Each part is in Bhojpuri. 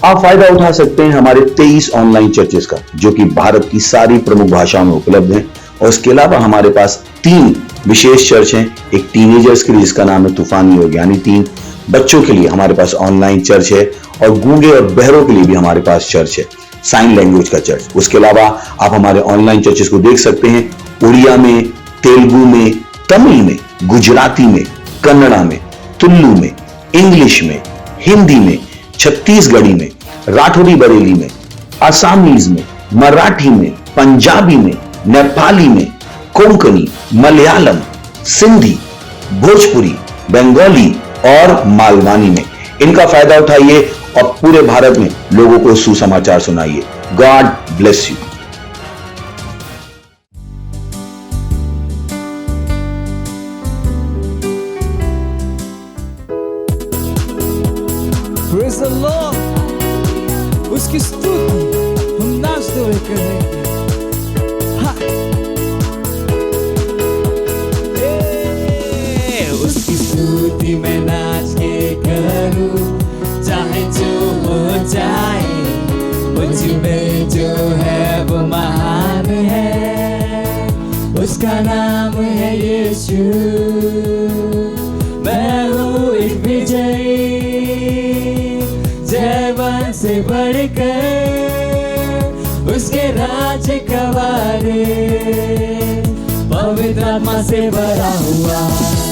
आप फायदा उठा सकते हैं हमारे 23 ऑनलाइन चर्चेस का, जो कि भारत की सारी प्रमुख भाषाओं में उपलब्ध हैं। और इसके अलावा हमारे पास 3 विशेष चर्च हैं। एक टीनेजर्स के लिए जिसका नाम है तूफानी योग यानी 3, बच्चों के लिए हमारे पास ऑनलाइन चर्च है, और गूंगे और बहरों के लिए भी हमारे पास चर्च है, साइन लैंग्वेज का चर्च। उसके अलावा आप हमारे ऑनलाइन चर्चेस को देख सकते हैं उड़िया में, तेलुगु में, तमिल में, गुजराती में, कन्नड़ा में, तुलु में, इंग्लिश में, हिंदी में, छत्तीसगढ़ी में, राठौरी बरेली में, असमीज में, मराठी में, पंजाबी में, नेपाली में, कोंकणी, मलयालम, सिंधी, भोजपुरी, बंगाली और मालवानी में। इनका फायदा उठाइए और पूरे भारत में लोगों को सुसमाचार सुनाइए। God bless you. Praise the Lord. उसकी स्तुति हम नाचते हुए करेंगे। उसकी स्तुति मैं नाच के करूं, चाहे जो हो जाए, मुझ में जो है वो महान है, उसका नाम है यीशु। मैं हूँ एक विजयी, जयवन से बढ़कर उसके राज का वारिस, पवित्र आत्मा से भरा हुआ।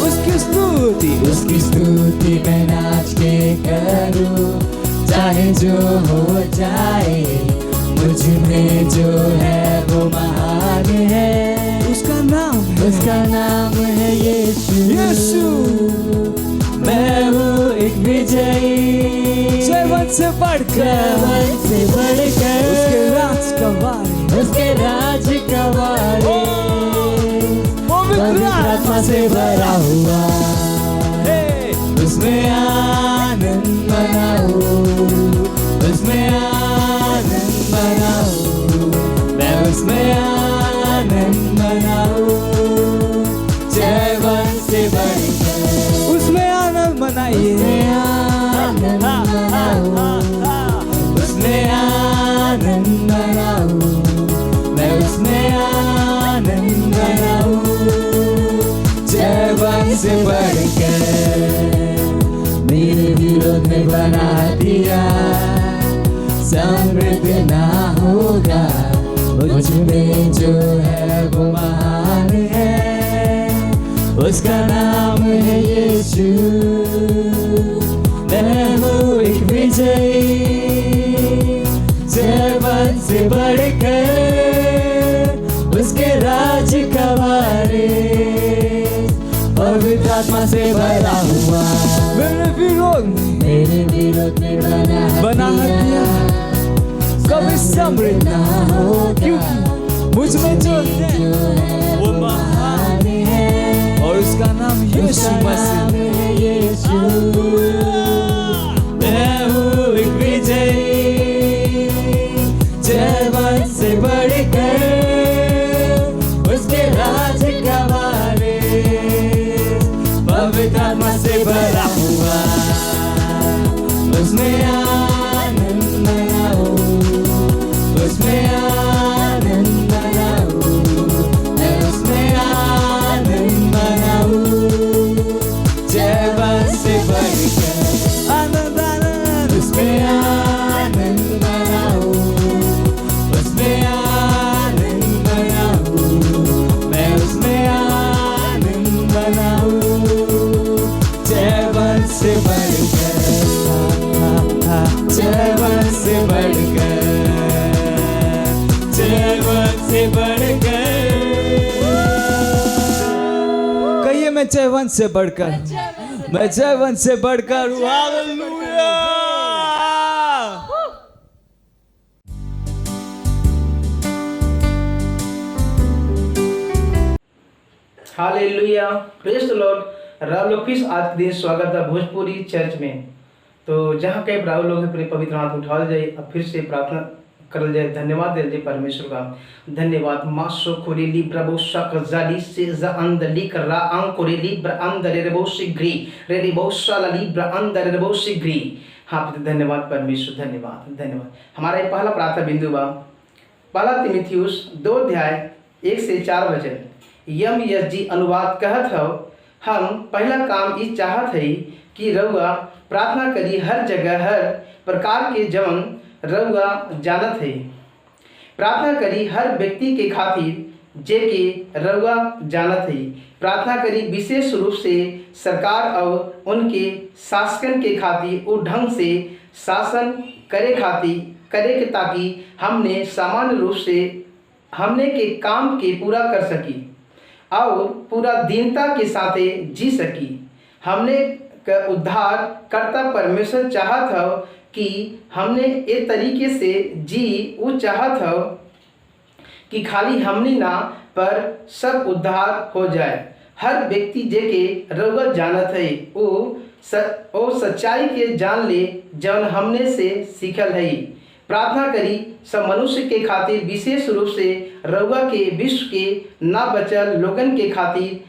उसकी स्तुति मैं नाच के करूं, चाहे जो हो जाए, मुझ में जो है वो महान है, उसका नाम है यीशु। मैं हूँ एक विजयी, जयवन से बढ़कर उसके राज का वारिस, पवित्र आत्मा से भरा हुआ। उसमें आनंद मनाओ, उसमें आनंद मनाओ, मैं उसमें आनंद मनाओ, जयवन से बढ़कर उसमें आनंद मनाइए, आनंद मनाओ, उसमें आनंद मनाओ, मैं उसमें आनंद मनाओ, जयवन से बढ़कर। मेरे विरोध में बना दिया, समृद्ध ना होगा, मुझ में जो है वो महान है, उसका नाम है यीशु। मैं हूँ एक विजयी, जयवन से बढ़कर उसके राज का वारिस, पवित्र आत्मा से भरा हुआ। मेरे विरोध में बना दिया, कभी समृद्ध ना हो, क्योंकि मुझ में जो है वो महान है, और उसका नाम यीशु मसीह। मैं हूँ एक विजयी, जयवन से बढ़कर उसके राज का वारिस, पवित्र आत्मा से भरा हुआ। उसमें आनंद मनाओ, उसमें आनंद मनाओ, मैं उसमें आनंद मनाओ, जयवन से बढ़कर आनंद आनंद, उसमें आनंद मनाओ, उसमें आनंद मनाओ, मैं उसमें आनंद मनाओ, जयवन से बढ़कर, जयवन से बढ़कर, जयवन से बढ़कर। कहिए मैं जयवन से बढ़कर, मैं जयवन से बढ़कर हूँ। Hallelujah. Hallelujah, praise the Lord. राव लोग फिर आज के दिन स्वागत है भोजपुरी चर्च में। तो जहाँ कई राव लोग अपने पवित्र हाथ उठा जाए, अब फिर से प्रार्थना कर जाए। धन्यवाद दे दे परमेश्वर का, धन्यवाद। मासो कोरेली प्रभु सकजाली से ज अंदली करा आं कोरेली ब्र अंदर रे बहुत शीघ्री रे बहुत साली ब्र अंदर रे बहुत शीघ्री। हाँ धन्यवाद परमेश्वर, धन्यवाद धन्यवाद। हमारा ये पहला प्रार्थना बिंदु बा पहला तिमुथियुस 2 अध्याय 1 से 4 वचन। यम यस जी अनुवाद कहत हो, हम पहला काम ई चाहत है कि रउआ प्रार्थना करी हर जगह हर प्रकार के जवन रउआ जानत है। प्रार्थना करी हर व्यक्ति के खातिर जे के रउआ जानत है। प्रार्थना करी विशेष रूप से सरकार और उनके शासन के खातिर वो ढंग से शासन करे के ताकि हमने सामान्य रूप से हमने के काम के पूरा कर सकी और पूरा दीनता के साथ जी सकी। हमने का उद्धार करता परमेश्वर चाहत हो कि हमने एक तरीके से जी वो चाहत हो कि खाली हमने ना पर सब उद्धार हो जाए। हर व्यक्ति जे के रउआ जानत है वो सच्चाई के जान ले जौन हमने से सीखल है। प्रार्थना करी सब मनुष्य के खातिर विशेष रूप से रउआ के विश्व के ना बचल लोगन के खातिर,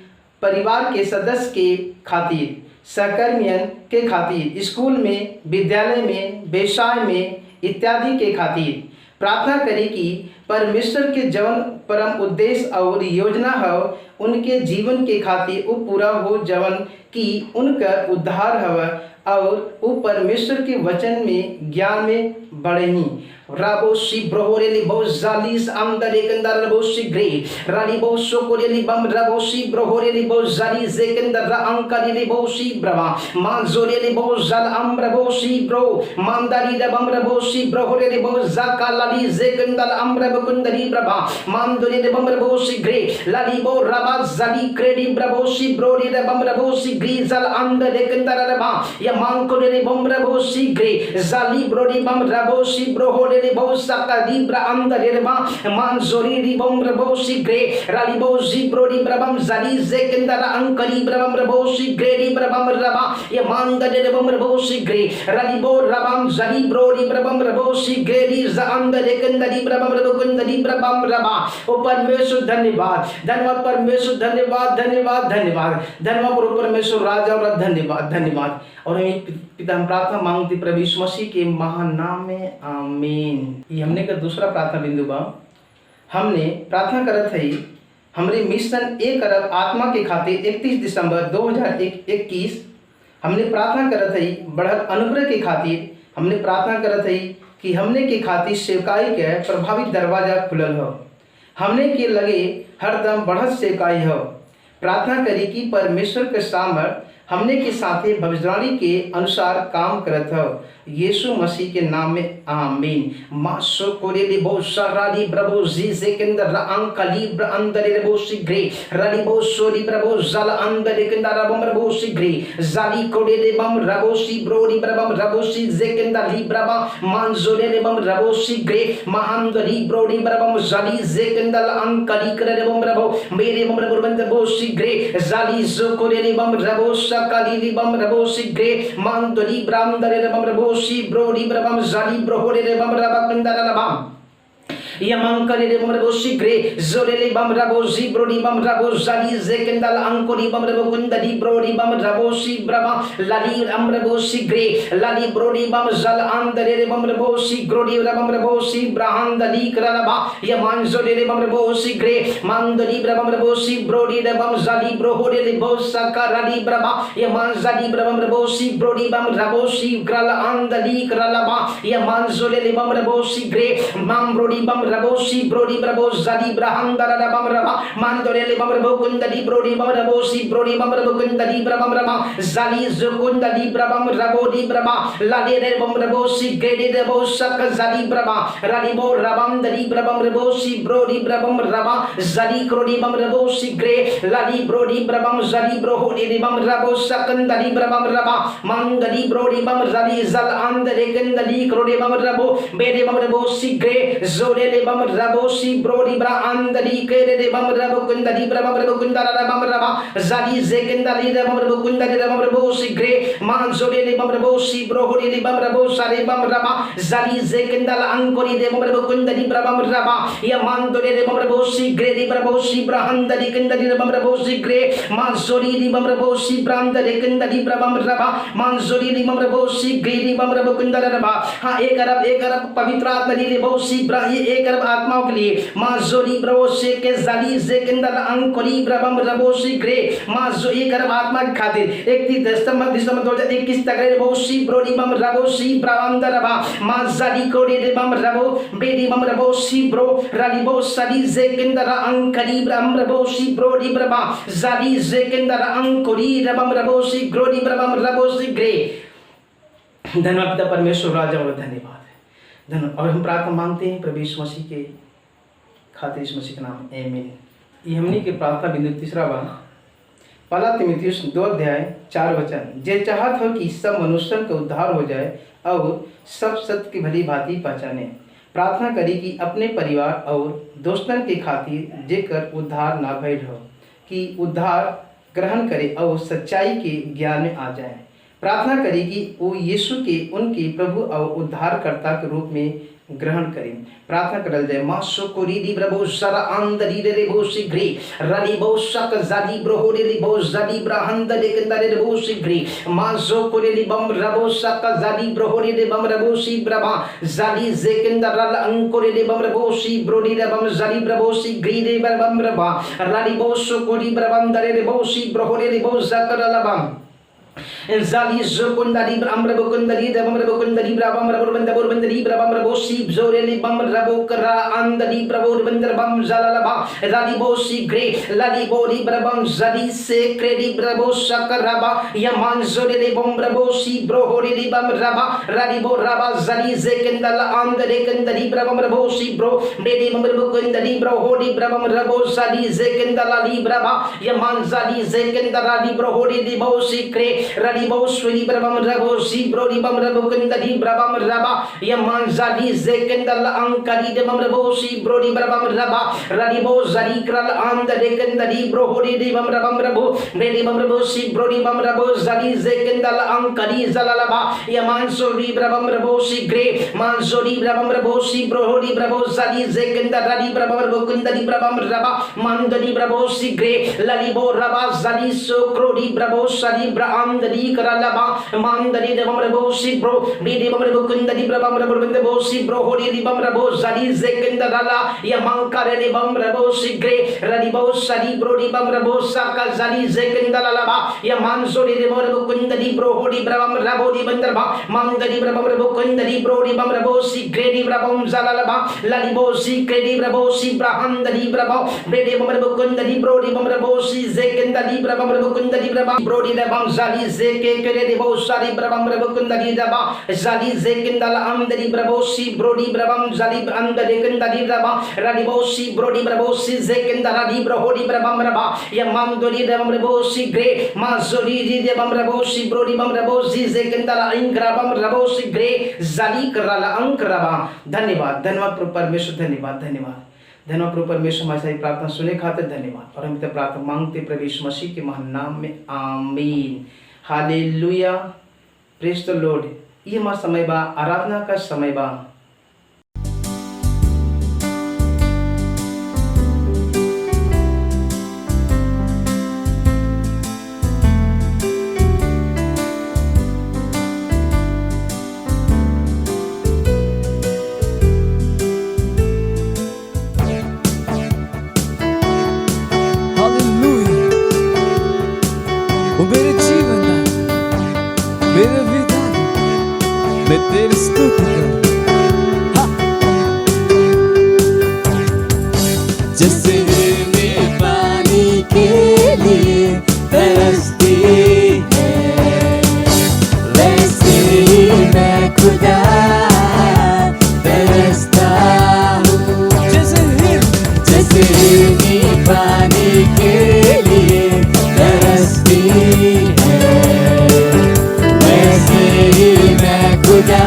परिवार के सदस्य के खातिर, सहकर्मियन के खातिर, स्कूल में, विद्यालय में, व्यवसाय में इत्यादि के खातिर। प्रार्थना करी कि परमेश्वर के जवन परम उद्देश्य और योजना हो उनके जीवन के खातिर वो पूरा हो, जवन कि उनका उद्धार हवा और वो परमेश्वर के वचन में ज्ञान में बढ़ेनी। राबोशी ब्रोहोरेली बहुत जालीस अंदर एक अंदर राबोशी ग्रे राली बहुत सोकोरेली बम राबोशी ब्रोहोरेली बहुत जाली जेकंदर अंकरीली बहुशी ब्रवा मांजोरेली बहुत जाल अम्रबोशी ब्रो मांदारी रबम राबोशी ब्रोहोरेली बहुत जाकालाली जेकंदर अम्रबकुंदरी ब्रवा मांदोरी रबम राबोशी ग्रे लाली बो रबा जाली क्रेडी ब्रबोशी ब्रोरी रबम राबोशी ग्री जाल अंदर एक अंदर रबा या मांकोरेली बम राबोशी ग्रे जाली ब्रोरी बम राबोशी ब्रोहोरे बहुत साकादी ब्रांदर रेबा मानजोरी रिबम रबोशी ग्रे राली बोजी ब्रोडी ब्रबम जाली जेकंदर अंकरी ब्रबम रबोशी ग्रेडी ब्रबम रबा ये मानदर रेबम रबोशी ग्रे राली बो रबम जाली ब्रोडी ब्रबम रबोशी ग्रेडी जांदर एकंदरी ब्रबम रबकुंदरी ब्रबम रबा। ओ परमेश्वर धन्यवाद, धन्यवाद परमेश्वर, धन्यवाद धन्यवाद धन्यवाद धन्यवाद परमेश्वर राजा और धन्यवाद धन्यवाद। और हम पिता हम प्रार्थना मांगते प्रभु यीशु मसीह के महान नाम में, आमीन। ये हमने का दूसरा प्रार्थना बिंदु बा। हमने प्रार्थना करत है हमरे मिशन 1 अरब आत्मा के खातिर 31 दिसंबर 2021 हमने प्रार्थना करत है बढ़त अनुग्रह के खातिर। हमने प्रार्थना करत है कि हमने के खातिर सेवकाई के प्रभावी दरवाजा खुलल हो, हमने के लगे हरदम बढ़त सेवकाई हो। प्रार्थना करी कि परमेश्वर के सामर्थ हमने के साथे भविष्यवाणी के अनुसार काम करत हो, यीशु मसीह के नाम में, आमीन। मासो कोरेली बहुत साराली प्रभु जी से के अंदर अंकली अंदर रे बहुत शीघ्र रली बहुत सोरी प्रभु जल अंदर के अंदर रबम प्रभु शीघ्र जाली कोरेली बम रबोसी ब्रोरी प्रभु रबोसी जे के अंदर ली प्रभा मानजोरे रे बम रबोसी ग्रे महांदरी ब्रोरी प्रभु जाली जे के अंदर अंकली करे बम प्रभु मेरे बम प्रभु बंद बहुत शीघ्र जाली जो कोरेली बम रबोस काली बम रबोसी ग्रे मानदरी ब्रांदर रे बम रबो शी ब्रोडी ब्रबम जाली ब्रोहोरे रे बम रबकंदर रबम यमंकरी रे बम रबो शीघ्रे जोरेले बम रबो जी ब्रोडी बम रबो जाली जेकंदल अंकोरी बम रबो कुंदरी ब्रोडी बम रबो शी ब्रमा लाली अम रबो शीघ्रे लाली ब्रोडी बम जल अंदर रे बम रबो शी ग्रोडी बम रबो शी ब्रांदली करबा यमन जोरेले बम रबो शीघ्रे मांदली ब्रबम रबो शी ब्रोडी रे बम जाली ब्रोहोरे ले बो सकराली ब्रमा यमन जाली ब्रबम रबो शी ब्रोडी बम रबो शी ग्रल अंदली करबा यमन जोरेले बम रबो शीघ्रे माम ब्रोडी बम रबोसी ब्रोडी ब्रबो जाली ब्रहंदर रबम रबा मानदोरेले बम रबो कुंदली ब्रोडी बम रबोसी ब्रोडी बम रबो कुंदली ब्रबम रबा जाली जुकुंदली ब्रबम रबोडी ब्रबा लाले रे बम रबोसी गेडी रबो सक जाली ब्रबा राली बो रबम दली ब्रबम रबोसी ब्रोडी ब्रबम रबा जाली क्रोडी बम रबोसी ग्रे लाली ब्रोडी ब्रबम जाली ब्रोहोडी बम रबो सकंदली ब्रबम रबा मानदली ब्रोडी बम जाली जल अंदर एकंदली क्रोडी बम रबो बेरे बम रबोसी ग्रे जोरे रे बम रबो सी ब्रो रिब्रा अंदली के रे बम रबो कुंदली ब्रबम रबो कुंदला रबम रबा जाली जेकेंदली रे बम रबो कुंदली रबम रबो सी ग्रे मान जोरे रे बम रबो सी ब्रो होरी रे बम रबो सारे बम रबा जाली जेकेंदल अंकोरी रे बम रबो कुंदली ब्रबम रबा या मान दोरे रे बम रबो सी ग्रे रे ब्रबो सी ब्रहंदली कुंदली रे बम रबो सी ग्रे मान जोरी रे बम रबो सी ब्रहंदली कुंदली ब्रबम रबा मान जोरी रे बम रबो सी ग्रे रे बम रबो कुंदल रबा। हाँ, एक अरब पवित्र आत्मा रे बहुत सी एक अरब आत्माओं के लिए मां जोरी ब्रो से के जाली जेकेंदल अंकोरी ब्रबम रबो सी ग्रे मां जो एक अरब आत्मा के खातिर 31 दिसंबर 2021 तक रे बहुत सी ब्रोडी बम रबो सी ब्रांदर रबा मां जाली कोडी रे बम रबो बेडी बम रबो सी ब्रो राली बो साली जेकेंदल अंकरी ब्रम रबो सी ब्रोडी ब्रबा जाली जेकेंदल अंकोरी रबम रबो सी ग्रोडी ब्रबम रबो सी ग्रे। धन्यवाद पिता परमेश्वर राजा और धन्यवाद धन्यवाद। और हम प्रार्थना मांगते हैं प्रभु यीशु मसीह के खातिर, यीशु मसीह के नाम आमीन। ये हमनी के प्रार्थना बिंदु तीसरा बा पहला तीमुथियुस 2:4 जे चाहत हो कि सब मनुष्यों का उद्धार हो जाए और सब सत्य की भली भांति पहचाने, प्रार्थना करी कि अपने परिवार और दोस्तन के खातिर जेकर उद्धार ना भइल हो कि उद्धार ग्रहण करे और सच्चाई के ज्ञान में आ जाए। प्रार्थना करी कि वो यीशु के उनके प्रभु और उद्धारकर्ता के रूप में ग्रहण करें। प्रार्थना करल जाए मां सोकोरी दी ब्रबो सरा अंदरी रे बो शीघ्री रली बो शक जाली ब्रो रे बो जाली ब्रहंद रे कंदरे बो शीघ्री मां सोकोरी ली बम रबो शक जाली ब्रो रे बम रबो शी ब्रबा जाली जेकंदर रल अंकोरी रे बम रबो शी ब्रोडी रे बम जाली ब्रबो शीघ्री रे बम रबा रली बो सोकोरी ब्रबम दरे बो शी ब्रो रे बो जकर लबम जाली जोकुंदरी ब्रह्म रबुकुंदरी दबम रबुकुंदरी ब्रबम रबुबंद बुरबंदरी ब्रबम रबोसी जोरेली बम रबुकरा अंदरी ब्रबुबंदर बम जललबा राली बोसी ग्रे लाली बोरी ब्रबम जली से क्रेडी ब्रबो शकरबा यमान जोरेली बम रबोसी ब्रोहोरी बम रबा राली बो रबा जली जेकंदल अंदरे कंदरी ब्रबम रबोसी ब्रो बेडी बम रबुकुंदरी ब्रोहोरी ब्रबम रबो जली जेकंदल अली ब्रबा यमान जली जेकंदल अली ब्रोहोरी बोसी क्रे रली बोस्वरी ब्रबम रबो सी ब्रोरी बम रबो कंदरी ब्रबम रबा यमान जाली जेकंदल अंकरी दबम रबो सी ब्रोरी ब्रबम रबा रली बो जली करल अंदरे कंदरी ब्रोहोरी दबम रबम रबो बेली बम रबो सी ब्रोरी बम रबो जली जेकंदल अंकरी जललबा यमान सोरी ब्रबम रबो सी ग्रे मान सोरी ब्रबम रबो सी ब्रोहोरी ब्रबो जली जेकंदल रली ब्रबम रबो कंदरी ब्रबम रबा मंदरी ब्रबो सी ग्रे लली बो रबा जली सो क्रोरी ब्रबो सली ब्रअंदरी करलबा मंदरी दबम रबो सी ब्रो बीडी बम रबो कंदरी ब्रबम रबो बंदे बो सी ब्रो होरी बम रबो जली जेकंदल रला यमंकर रे बम रबो सी ग्रे रली बो सली ब्रोडी बम रबो सका जली जेकंदल लबा यमान सोरी रे बम रबो कंदरी ब्रो होरी ब्रबम रबो दी बंदर बा मंदरी ब्रबम रबो कंदरी ब्रोडी बम रबो सी ग्रेडी ब्रबम जललबा लली बो सी क्रेडी ब्रबो सी ब्रहंदरी ब्रबो बेडी बम रबो कंदरी ब्रोडी बम रबो सी जेकंदली ब्रबम रबो कंदरी ब्रबम ब्रोडी रबम जली जेके करे रे बो सारी ब्रबम रबो कंदली रबा जली जेकंदल अंदरी ब्रबो सी ब्रोडी ब्रबम जली अंदरे कंदली रबा रली बो सी ब्रोडी ब्रबो सी जेकंदल ली ब्रोडी ब्रबम रबा यमम दोली रबम रबो सी ग्रे मा जोली री रबम रबो सी ब्रोडी बम रबो सी जेकंदल इंग्रबम रबो सी ग्रे जली करल अंक रबा। धन्यवाद धन्यवाद प्रभु परमेश्वर, धन्यवाद धन्यवाद धन्यवाद प्रभु परमेश्वर हमारी प्रार्थना सुने खातिर धन्यवाद। और हम तो प्रार्थना मांगते प्रभु यीशु मसीह के महान नाम में आमीन। Hallelujah, praise the Lord. ये हमारा समय बा, आराधना का समय बा। मेरे जीवन मेरे विधा मैं तेरी स्तुति करूं। जैसे मैं पानी के लिए तरसती है, वैसे ही मैं खुदा तरसता हूँ। जैसे ही पानी के लिए तरसती है, वैसे ही मैं खुदा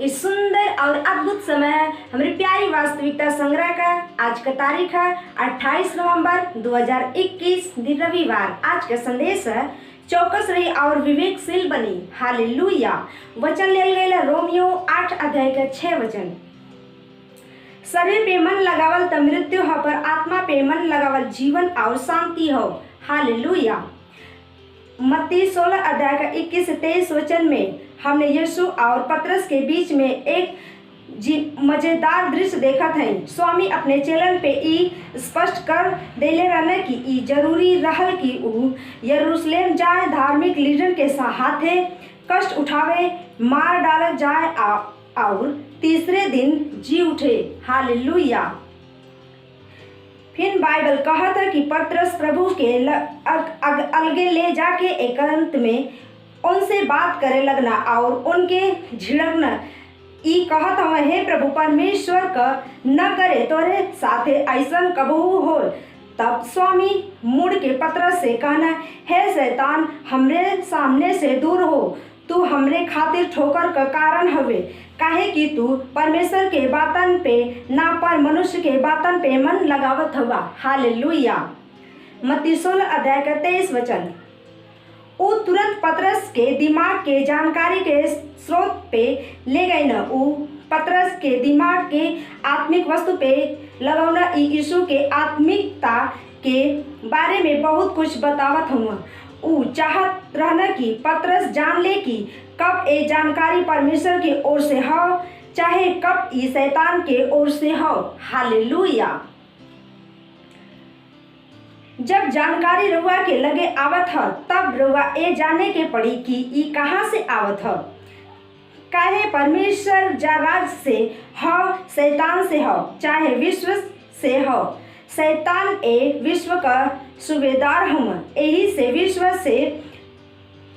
इस सुंदर और अद्भुत समय है हमारी प्यारी वास्तविकता संग्रह का। आज का तारीख है 28 नवंबर 2021 दिन रविवार। आज का संदेश है चौकस रही और विवेकशील बनी। हालेलुया। वचन ले गए रोमियो 8 अध्याय का 6 वचन। शरीर पे मन लगावल त मृत्यु हो, पर आत्मा पे मन लगावल जीवन और शांति हो। हालेलुया। मत्ती 16 अध्याय का 21 से 23 वचन में हमने यीशु और पतरस के बीच में एक मजेदार दृश्य देखा था। स्वामी अपने चेलन पे ई स्पष्ट कर देले रहने की ई जरूरी रहल कि ऊ यरूशलेम जाए, धार्मिक लीडर के हाथे कष्ट उठावे, मार डाले जाए और तीसरे दिन जी उठे। हालेलुया। फिर बाइबल कहता है कि पतरस प्रभु के अलगे ले जाके एकांत में उनसे बात करे लगना और उनके झिड़कना। ई कहत हवे, हे प्रभु परमेश्वर का न करे तोरे साथे ऐसन कबहू हो। तब स्वामी मुड़ के पतरस से कहना, हे शैतान, हमरे सामने से दूर हो, तू हमरे खातिर ठोकर का कारण हवे, काहे कि तू परमेश्वर के बातन पे ना पर मनुष्य के बातन पे मन लगावत हवा। हालेलुया। मत्ती 16 अध्याय का 23 वचन। ऊ तुरंत पतरस के दिमाग के जानकारी के स्रोत पे ले गई न। ऊ पतरस के दिमाग के आत्मिक वस्तु पे लगौना यीशु के आत्मिकता के बारे में बहुत कुछ बतावत हुआ। ऊ चाहत रहना कि पतरस जान ले कि कब ये जानकारी परमेश्वर की ओर से हो, चाहे कब ये शैतान के ओर से हो। हालेलुया। जब जानकारी रुआ के लगे आवत ह, तब रुआ ये जाने के पड़ी कि ये कहाँ से आवत ह। काहे परमेश्वर जा राज से हो, शैतान से हो, चाहे विश्व से हो। शैतान ए विश्व का सूबेदार हम, यही से विश्व से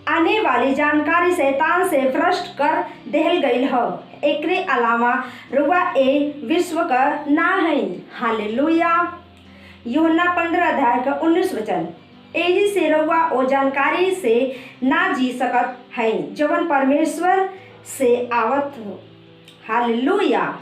आने वाली जानकारी शैतान से भ्रष्ट कर देहल गई हो। एकरे अलावा रुआ ए विश्व का ना है। हालेलुया। यूहन्ना 15 अध्याय का 19 वचन। यही से रुआ ओ जानकारी से ना जी सकत है जवन परमेश्वर से आवत हो। हालेलुया।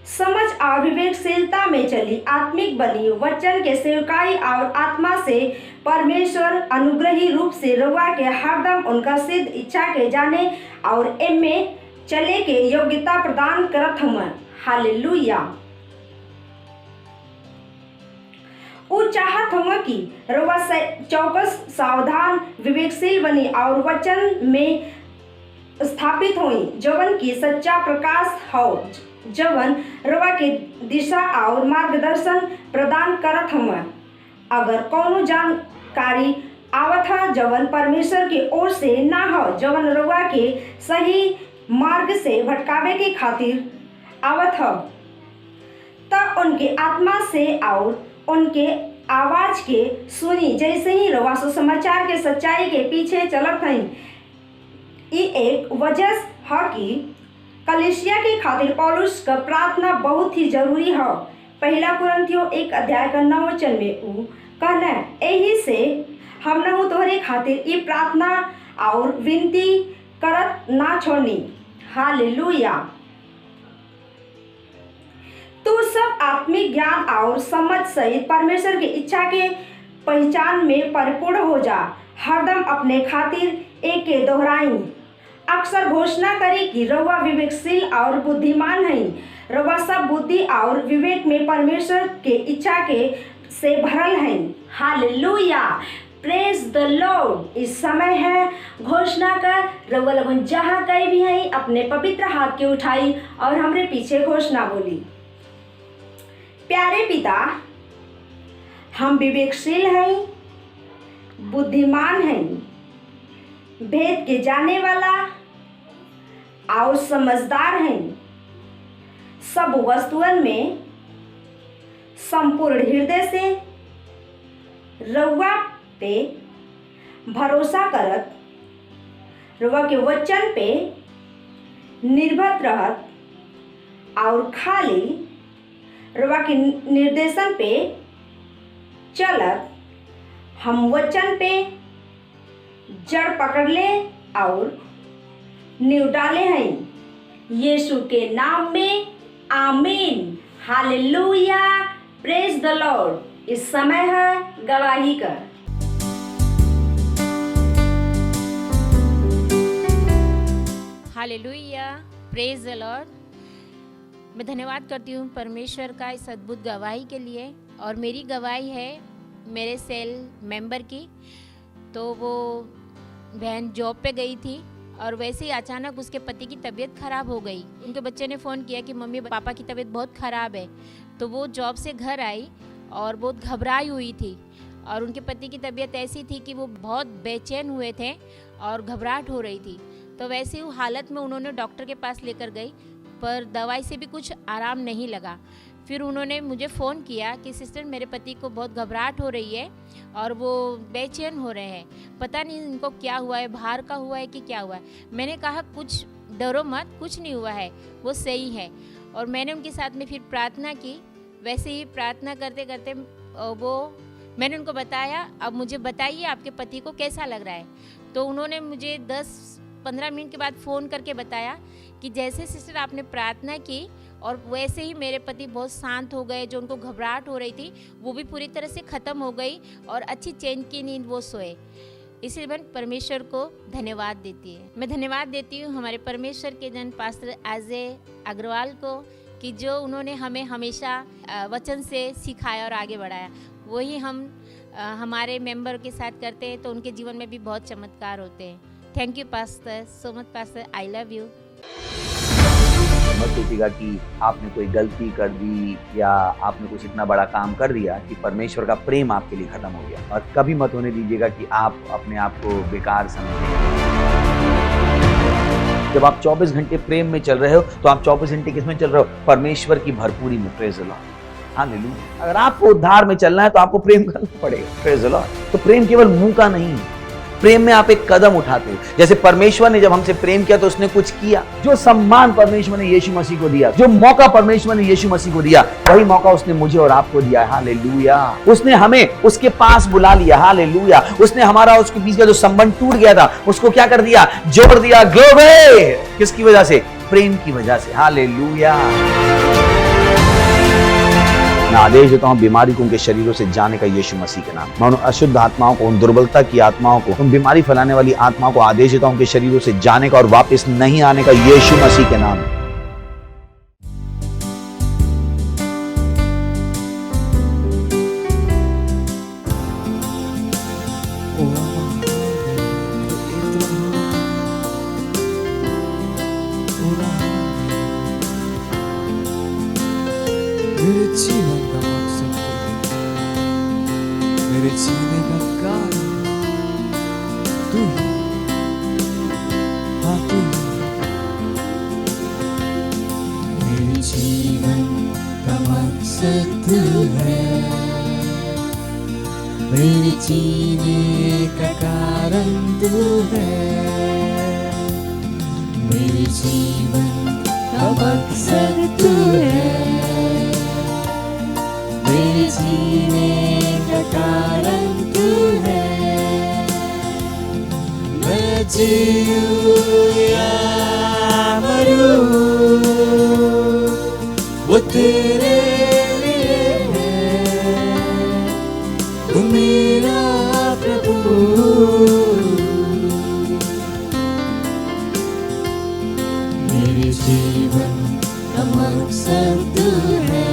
समझ और विवेकशीलता में चली, आत्मिक बनी, वचन के सेवकाई और आत्मा से परमेश्वर अनुग्रही रूप से रुआ के हरदम उनका सिद्ध इच्छा के जाने और एमे चले के योग्यता प्रदान करत हम। हालेलुया। ऊ चाहत हम कि रुआ चौकस, सावधान, विवेकशील बनी और वचन में स्थापित हुई, जवन की सच्चा प्रकाश हो, जवन रुआ के दिशा और मार्गदर्शन प्रदान करत हम। अगर कौनो जानकारी आवत है जवन परमेश्वर की ओर से ना हो, जवन रुआ के सही मार्ग से भटकावे के खातिर आवत हो, तब उनके आत्मा से और उनके आवाज के सुनी। जैसे ही रुआ सुसमाचार के सच्चाई के पीछे चलत हैं। ये एक वजह है कि कलीसिया के खातिर पौलुस का प्रार्थना बहुत ही जरूरी है। पहला कुरिन्थियों 1 अध्याय का 9 वचन में ऊ कहना, यही से हम न तोहरे खातिर ये प्रार्थना और विनती करत ना छोड़नी। हालेलुया। तू सब आत्मिक ज्ञान और समझ सहित परमेश्वर की इच्छा के पहचान में परिपूर्ण हो जा। हरदम अपने खातिर एक के दोहराई। अक्सर घोषणा करी कि रउआ विवेकशील और बुद्धिमान है। रउआ सब बुद्धि और विवेक में परमेश्वर के इच्छा के से भरल है। हालेलुया। Praise the Lord. इस समय है घोषणा कर। रउआ लोगन जहाँ कहीं भी है अपने पवित्र हाथ के उठाई और हमरे पीछे घोषणा बोली। प्यारे पिता, हम विवेकशील हैं, बुद्धिमान हैं, भेद के जाने वाला और समझदार हैं। सब वस्तुओं में संपूर्ण हृदय से रउआ पे भरोसा करत, रउआ के वचन पे निर्भर रहत और खाली रउआ के निर्देशन पे चलत, हम वचन पे जड़ पकड़ ले और नींव डाले हैं। यीशु के नाम में आमीन। Hallelujah, praise the Lord. इस समय है गवाही का। Hallelujah, praise the Lord. मैं धन्यवाद करती हूँ परमेश्वर का इस अद्भुत गवाही के लिए। और मेरी गवाही है मेरे सेल मेंबर की। तो वो बहन जॉब पे गई थी और वैसे ही अचानक उसके पति की तबीयत ख़राब हो गई। उनके बच्चे ने फ़ोन किया कि मम्मी पापा की तबीयत बहुत ख़राब है। तो वो जॉब से घर आई और बहुत घबराई हुई थी। और उनके पति की तबीयत ऐसी थी कि वो बहुत बेचैन हुए थे और घबराहट हो रही थी। तो वैसे ही हालत में उन्होंने डॉक्टर के पास लेकर गई, पर दवाई से भी कुछ आराम नहीं लगा। फिर उन्होंने मुझे फ़ोन किया कि सिस्टर मेरे पति को बहुत घबराहट हो रही है और वो बेचैन हो रहे हैं, पता नहीं इनको क्या हुआ है, बाहर का हुआ है कि क्या हुआ है। मैंने कहा कुछ डरो मत, कुछ नहीं हुआ है, वो सही है। और मैंने उनके साथ में फिर प्रार्थना की। वैसे ही प्रार्थना करते करते मैंने उनको बताया, अब मुझे बताइए आपके पति को कैसा लग रहा है। तो उन्होंने मुझे 10-15 मिनट के बाद फ़ोन करके बताया कि जैसे सिस्टर आपने प्रार्थना की और वैसे ही मेरे पति बहुत शांत हो गए। जो उनको घबराहट हो रही थी वो भी पूरी तरह से ख़त्म हो गई और अच्छी चैन की नींद वो सोए। इसलिए मैं परमेश्वर को धन्यवाद देती है। मैं धन्यवाद देती हूँ हमारे परमेश्वर के जन पास्टर अजय अग्रवाल को कि जो उन्होंने हमें हमेशा वचन से सिखाया और आगे बढ़ाया। वही हम हमारे मेंबर के साथ करते हैं तो उनके जीवन में भी बहुत चमत्कार होते हैं। Thank you pastor, so much pastor, I love you. मत सोचिएगा कि आपने कोई गलती कर दी या आपने कुछ इतना बड़ा काम कर दिया कि परमेश्वर का प्रेम आपके लिए खत्म हो गया। और कभी मत होने दीजिएगा कि आप अपने आप को बेकार समझें। जब आप 24 घंटे प्रेम में चल रहे हो तो आप 24 घंटे किस में चल रहे हो? परमेश्वर की भरपूरी में। Praise the lord, hallelujah. अगर आपको उद्धार में चलना है तो आपको प्रेम करना पड़ेगा। Praise the Lord. तो प्रेम केवल मुंह का नहीं है, प्रेम में आप एक कदम उठाते हो। जैसे परमेश्वर ने जब हमसे प्रेम किया तो उसने कुछ किया। जो सम्मान परमेश्वर ने यीशु मसीह को दिया, जो मौका परमेश्वर ने यीशु मसीह को दिया, वही मौका उसने मुझे और आपको दिया। हालेलुया। उसने हमें उसके पास बुला लिया। हालेलुया। उसने हमारा उसके बीच का जो संबंध टूट गया था उसको क्या कर दिया? जोड़ दिया। ग्लोरी। किसकी वजह से? प्रेम की वजह से। हालेलुया। मैं आदेश देता हूं बीमारी को उनके शरीरों से जाने का यीशु मसीह के नाम। मैं उन अशुद्ध आत्माओं को, उन दुर्बलता की आत्माओं को, उन बीमारी फैलाने वाली आत्माओं को आदेश देता हूं उनके शरीरों से जाने का और वापस नहीं आने का यीशु मसीह के नाम। मेरे जीवन का मकसद तू है, मेरे जीने का कारण तू ही, हाँ तू ही। मेरे जीवन का मकसद तू है, मेरे जीने का कारण तू है। मेरे जीवन का मकसद तू है, मेरे जीने का कारण तू है। मैं जीऊं या मरूं वो तेरे लिए है, तू मेरा प्रभु। मेरे जीवन का मकसद तू है,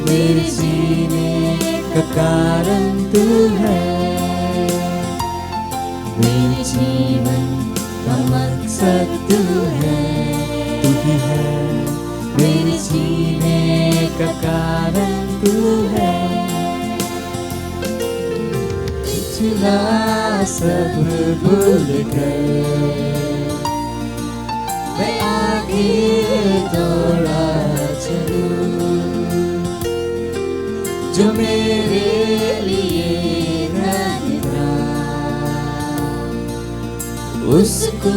मेरे जीने का कारण तू है। मेरे जीवन का मकसद तू है, तू ही है। मेरे जीने का कारण तू है। पिछला सब भूल कर मैं आगे दौड़ा चलूं, जो मेरे लिए नहीं था उसको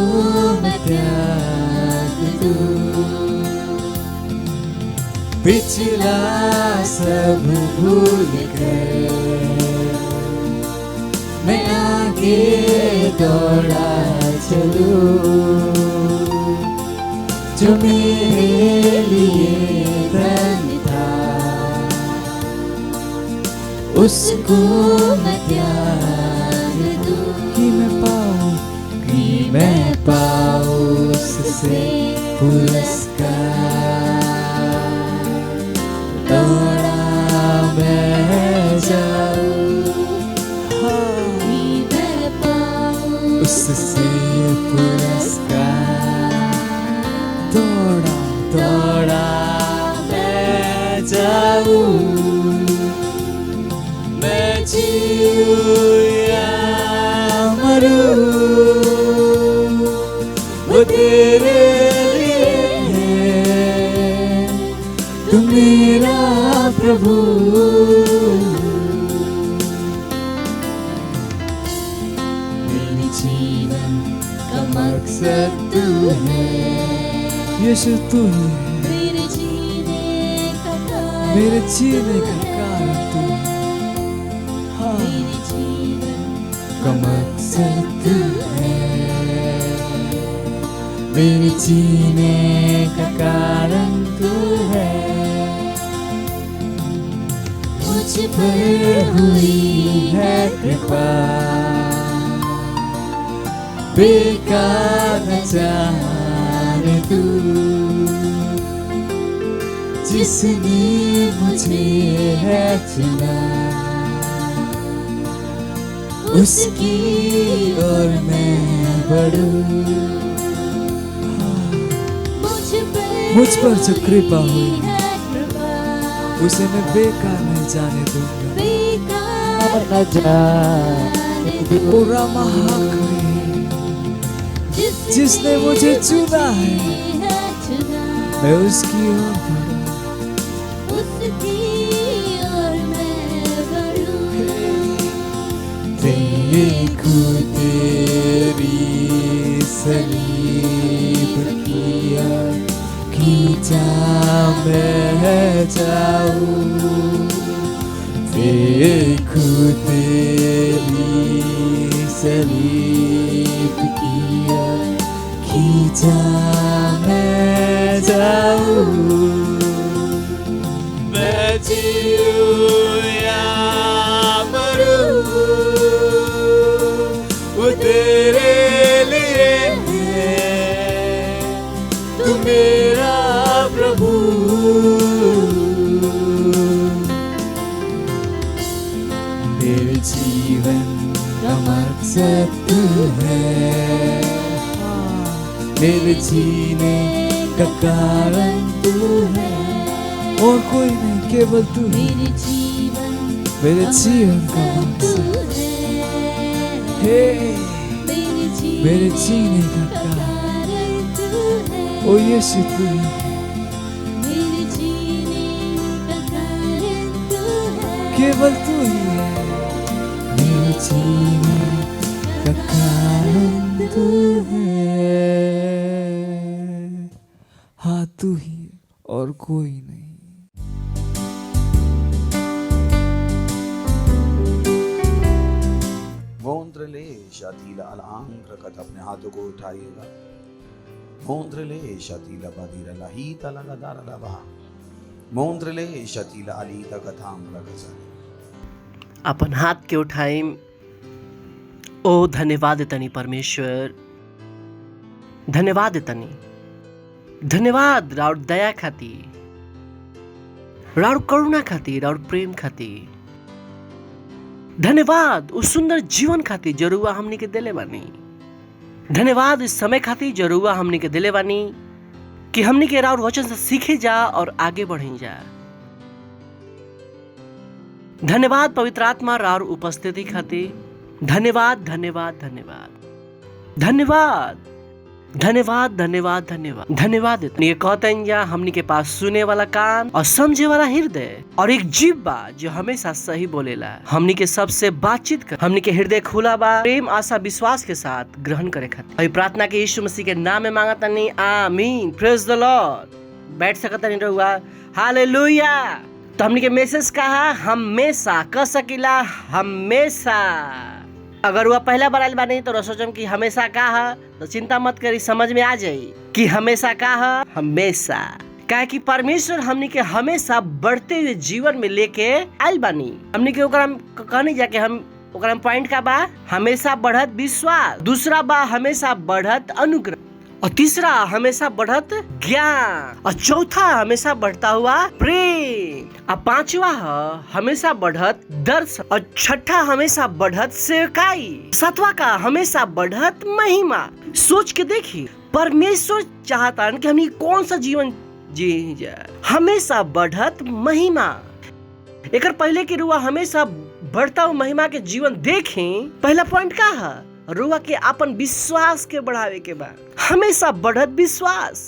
मैं त्याग दूं। पिछला सब भूल कर मैं आगे दौड़ा चलूं, जो मेरे लिए धन था, उसको मैं त्याग दूं कि मैं पाऊं उससे पुरस्कार। दौड़ा मैं जाऊं कि मैं पाऊं उससे पुरस्कार। दौड़ा मैं जाऊं, मैं जीऊं या मरूं, वो तेरे लिए है, तू मेरा प्रभु। मेरे जीवन का मकसद तू है, यीशु तू ही है, मेरे जीने का कारण तू है। मेरे जीवन का मकसद तू है, मेरे जीने का कारण तू है। मुझ पर हुई है कृपा, बेकार न जाने तू, जिसने मुझे है चुना, उसकी ओर मैं बढ़ूं। मुझ पर जो कृपा हुई उसे मैं बेकार नहीं जाने दूंगा, बेकार न जाने दूंगा। पूरा महाकरी जिसने मुझे चुना है, मैं उसकी ओर बढ़ूं, उसकी ओर मैं बढ़ूं। देखूं तेरी सलीब की ओर, खींचा मैं जाऊं। देखूं तेरी सलीब की ओर, खींचा मैं जाऊं। मैं जीऊं या मरूं, वो तेरे लिए है, तू मेरा प्रभु। मेरे जीवन का मकसद तू है, मेरे जीने का कारण तू है, और कोई नहीं, केवल तू। मेरे जीवन का मकसद है, मेरे जीने का कारण ओ यीशु तू ही है, मेरे जीने का कारण तू है, केवल तू ही है, मेरे जीने का कारण तू है। हाँ तू ही और कोई नहीं। मोंद्रले शातीला अलांग्र कथ अपने हाथों को उठाइएगा। मोंद्रले शातीला बादीरा लाहीता लगा दारा लबा। मोंद्रले शातीला अलीता कथाम रगसा। अपन हाथ के उठाए। ओ धन्यवाद तनी परमेश्वर, धन्यवाद तनी, धन्यवाद राउर दया खातिर, राउर करुणा खातिर, राउर प्रेम खातिर, धन्यवाद उस सुंदर जीवन खातिर जरुआ हमनी के दिले बानी। धन्यवाद इस समय खातिर जरुआ हमनी के दिले बानी कि हमनी के राउर वचन से सीखे जा और आगे बढ़े जा। धन्यवाद पवित्र आत्मा राउर उपस्थिति खातिर, धन्यवाद धन्यवाद धन्यवाद धन्यवाद धन्यवाद धन्यवाद धन्यवाद धन्यवाद। ये कहते हैं या हमनी के पास सुने वाला कान और समझे वाला हृदय और एक जीभ बा जो हमेशा सही बोलेला। हमनी के सबसे बातचीत कर, हमनी के हृदय खुला बा प्रेम आशा विश्वास के साथ ग्रहण करे खातिर। अभी प्रार्थना के यीशु मसीह के नाम में मांगा तनी, आमीन। Praise the Lord. बैठ सकता नहीं रहुआ। हालेलुया। तो हमनी के मैसेज कहा हमेशा कह सकीला, हमेशा अगर वह पहला बार आइल बानी तो सोचम कि हमेशा का है, तो चिंता मत करी, समझ में आ जाई कि हमेशा का है, हमेशा। काहे कि परमेश्वर हमनी के हमेशा बढ़ते हुए जीवन में लेके आइल बानी। हमनी के ओकरा कहनी जाके हम ओकरा पॉइंट का बा हमेशा बढ़त विश्वास, दूसरा बा हमेशा बढ़त अनुग्रह, और तीसरा हमेशा बढ़त ज्ञान, और चौथा हमेशा बढ़ता हुआ प्रेम, और पांचवा हमेशा बढ़त दर्शन, और छठा हमेशा बढ़त सेवकाई, सातवां का हमेशा बढ़त महिमा। सोच के देखिए, परमेश्वर चाहता है कि हम कौन सा जीवन जी जाए, हमेशा बढ़त महिमा। एक पहले की रुआ हमेशा बढ़ता हुआ महिमा के जीवन देखें। पहला पॉइंट का है, रुआ के अपन विश्वास के बढ़ावे के बाद हमेशा बढ़त विश्वास।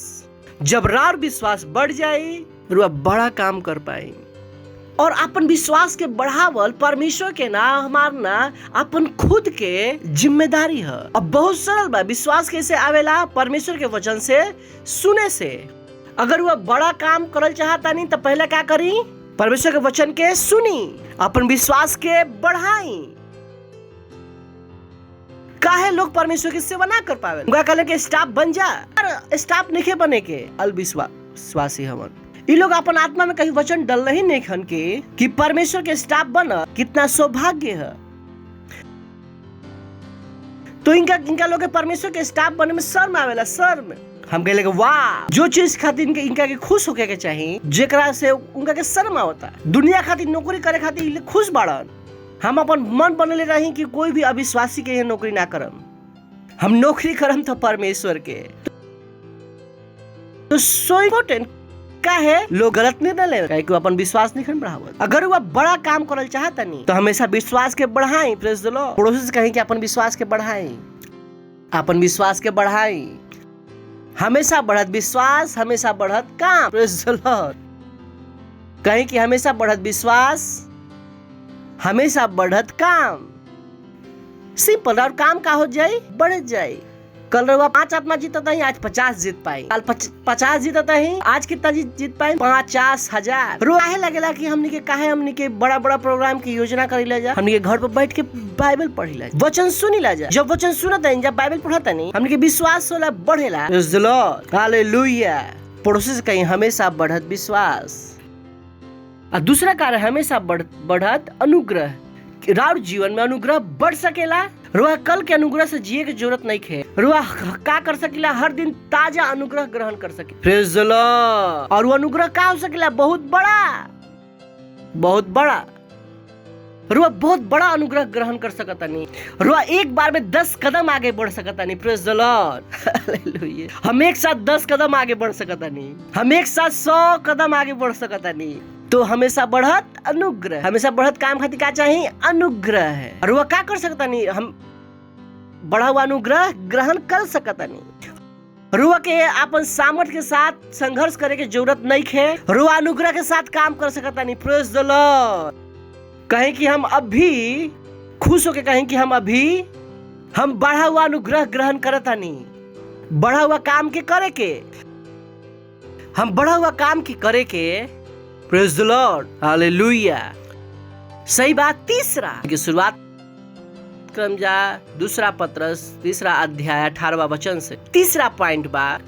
जब रार विश्वास बढ़ जाए, रुआ बड़ा काम कर पाए। और अपन विश्वास के बढ़ावल परमेश्वर के ना, हमार ना, अपन खुद के जिम्मेदारी है। अब बहुत सरल बा, विश्वास कैसे आवेला? परमेश्वर के वचन से, सुने से। अगर वह बड़ा काम करल चाहता नहीं तो पहले क्या करी? परमेश्वर के वचन के सुनी, अपन विश्वास के बढ़ाई। काहे लोग परमेश्वर की सेवा ना कर पावे? उनका कहले के स्टाफ बन जा, और स्टाफ नहीं बने के अविश्वासी हवन। ये लोग अपन आत्मा में कहीं वचन डल नहीं नेखन के कि परमेश्वर के स्टाफ बना, कितना सौभाग्य है। तो इनका लोग परमेश्वर के स्टाफ बने में शर्म आवेला, शर्म। हम कहले वाह, जो चीज खातिर इनका के खुश होके के चाहिए, जेकरा से उनका के शर्म आवता। दुनिया खातिर नौकरी करे खातिर खुश बाड़न। हम अपन मन बनले रही कि कोई भी अविश्वासी के नौकरी ना करम, हम नौकरी करम तो परमेश्वर के। तो सो इम्पोर्टेंट का है, लोग गलत निर्णय ले रहे कि अपन विश्वास नहीं बढ़ावत। अगर वह बड़ा काम करल चाहता नहीं तो हमेशा विश्वास के बढ़ाई। Praise the Lord. पड़ोसी से कहीं कि अपन विश्वास के बढ़ाई, अपन विश्वास के बढ़ाई। हमेशा बढ़त विश्वास, हमेशा बढ़त काम। Praise the Lord. कहीं कि हमेशा बढ़त विश्वास, हमेशा बढ़त काम। सिंपल। और काम का हो जाए? बढ़ जाए। कल रवा 5 आत्मा जीतता ही, आज 50 जीत पाई। कल 50 जीतता ही, आज कितना जीत पाई? 50,000। रोहे लगेला कि हमने के बड़ा बड़ा प्रोग्राम की योजना करीला जा, हमने के घर पर बैठ के बाइबल पढ़ीला, वचन सुनीला जा। जब वचन सुनता है, जब बाइबल पढ़ता नहीं, हमने के विश्वास होला बढ़ेला। Praise the lord, hallelujah. पड़ोसी से कहीं हमेशा बढ़त विश्वास। और दूसरा कार्य हमेशा बढ़त अनुग्रह। राउर जीवन में अनुग्रह बढ़ सकेला। रुआ कल के अनुग्रह से जिए की जरूरत नहीं है। रुआ का कर सकेला? हर दिन ताजा अनुग्रह ग्रहण कर सके। Praise the Lord. और वो अनुग्रह का हो सकेला? बहुत बड़ा, बहुत बड़ा। रुआ बहुत बड़ा अनुग्रह ग्रहण कर सकता नहीं। रुआ एक बार में 10 कदम आगे बढ़ सकता नहीं। Praise the lord, hallelujah. हम एक साथ 10 कदम आगे बढ़ सकता नहीं, हम एक साथ 100 कदम आगे बढ़ सकता नहीं। तो हमेशा बढ़त अनुग्रह, हमेशा बढ़त काम खातिर क्या चाहिए? अनुग्रह है। और वह क्या कर सकता नहीं? हम बढ़ा हुआ अनुग्रह ग्रहण कर सकता नहीं। रुआ के अपन सामर्थ्य के साथ संघर्ष करे के जरूरत नहीं है। रुआ अनुग्रह के साथ काम कर सकता नहीं। Praise the Lord. कहें कि हम अभी खुश होके कहें कि हम बढ़ा हुआ अनुग्रह ग्रहण करता नहीं। बढ़ा हुआ काम के करे के, हम बढ़ा हुआ काम की करे के। Praise the lord, hallelujah. सही बात। तीसरा की शुरुआत क्रम जा 2 पत्रस 3 अध्याय 18वां वचन से। तीसरा पॉइंट बा,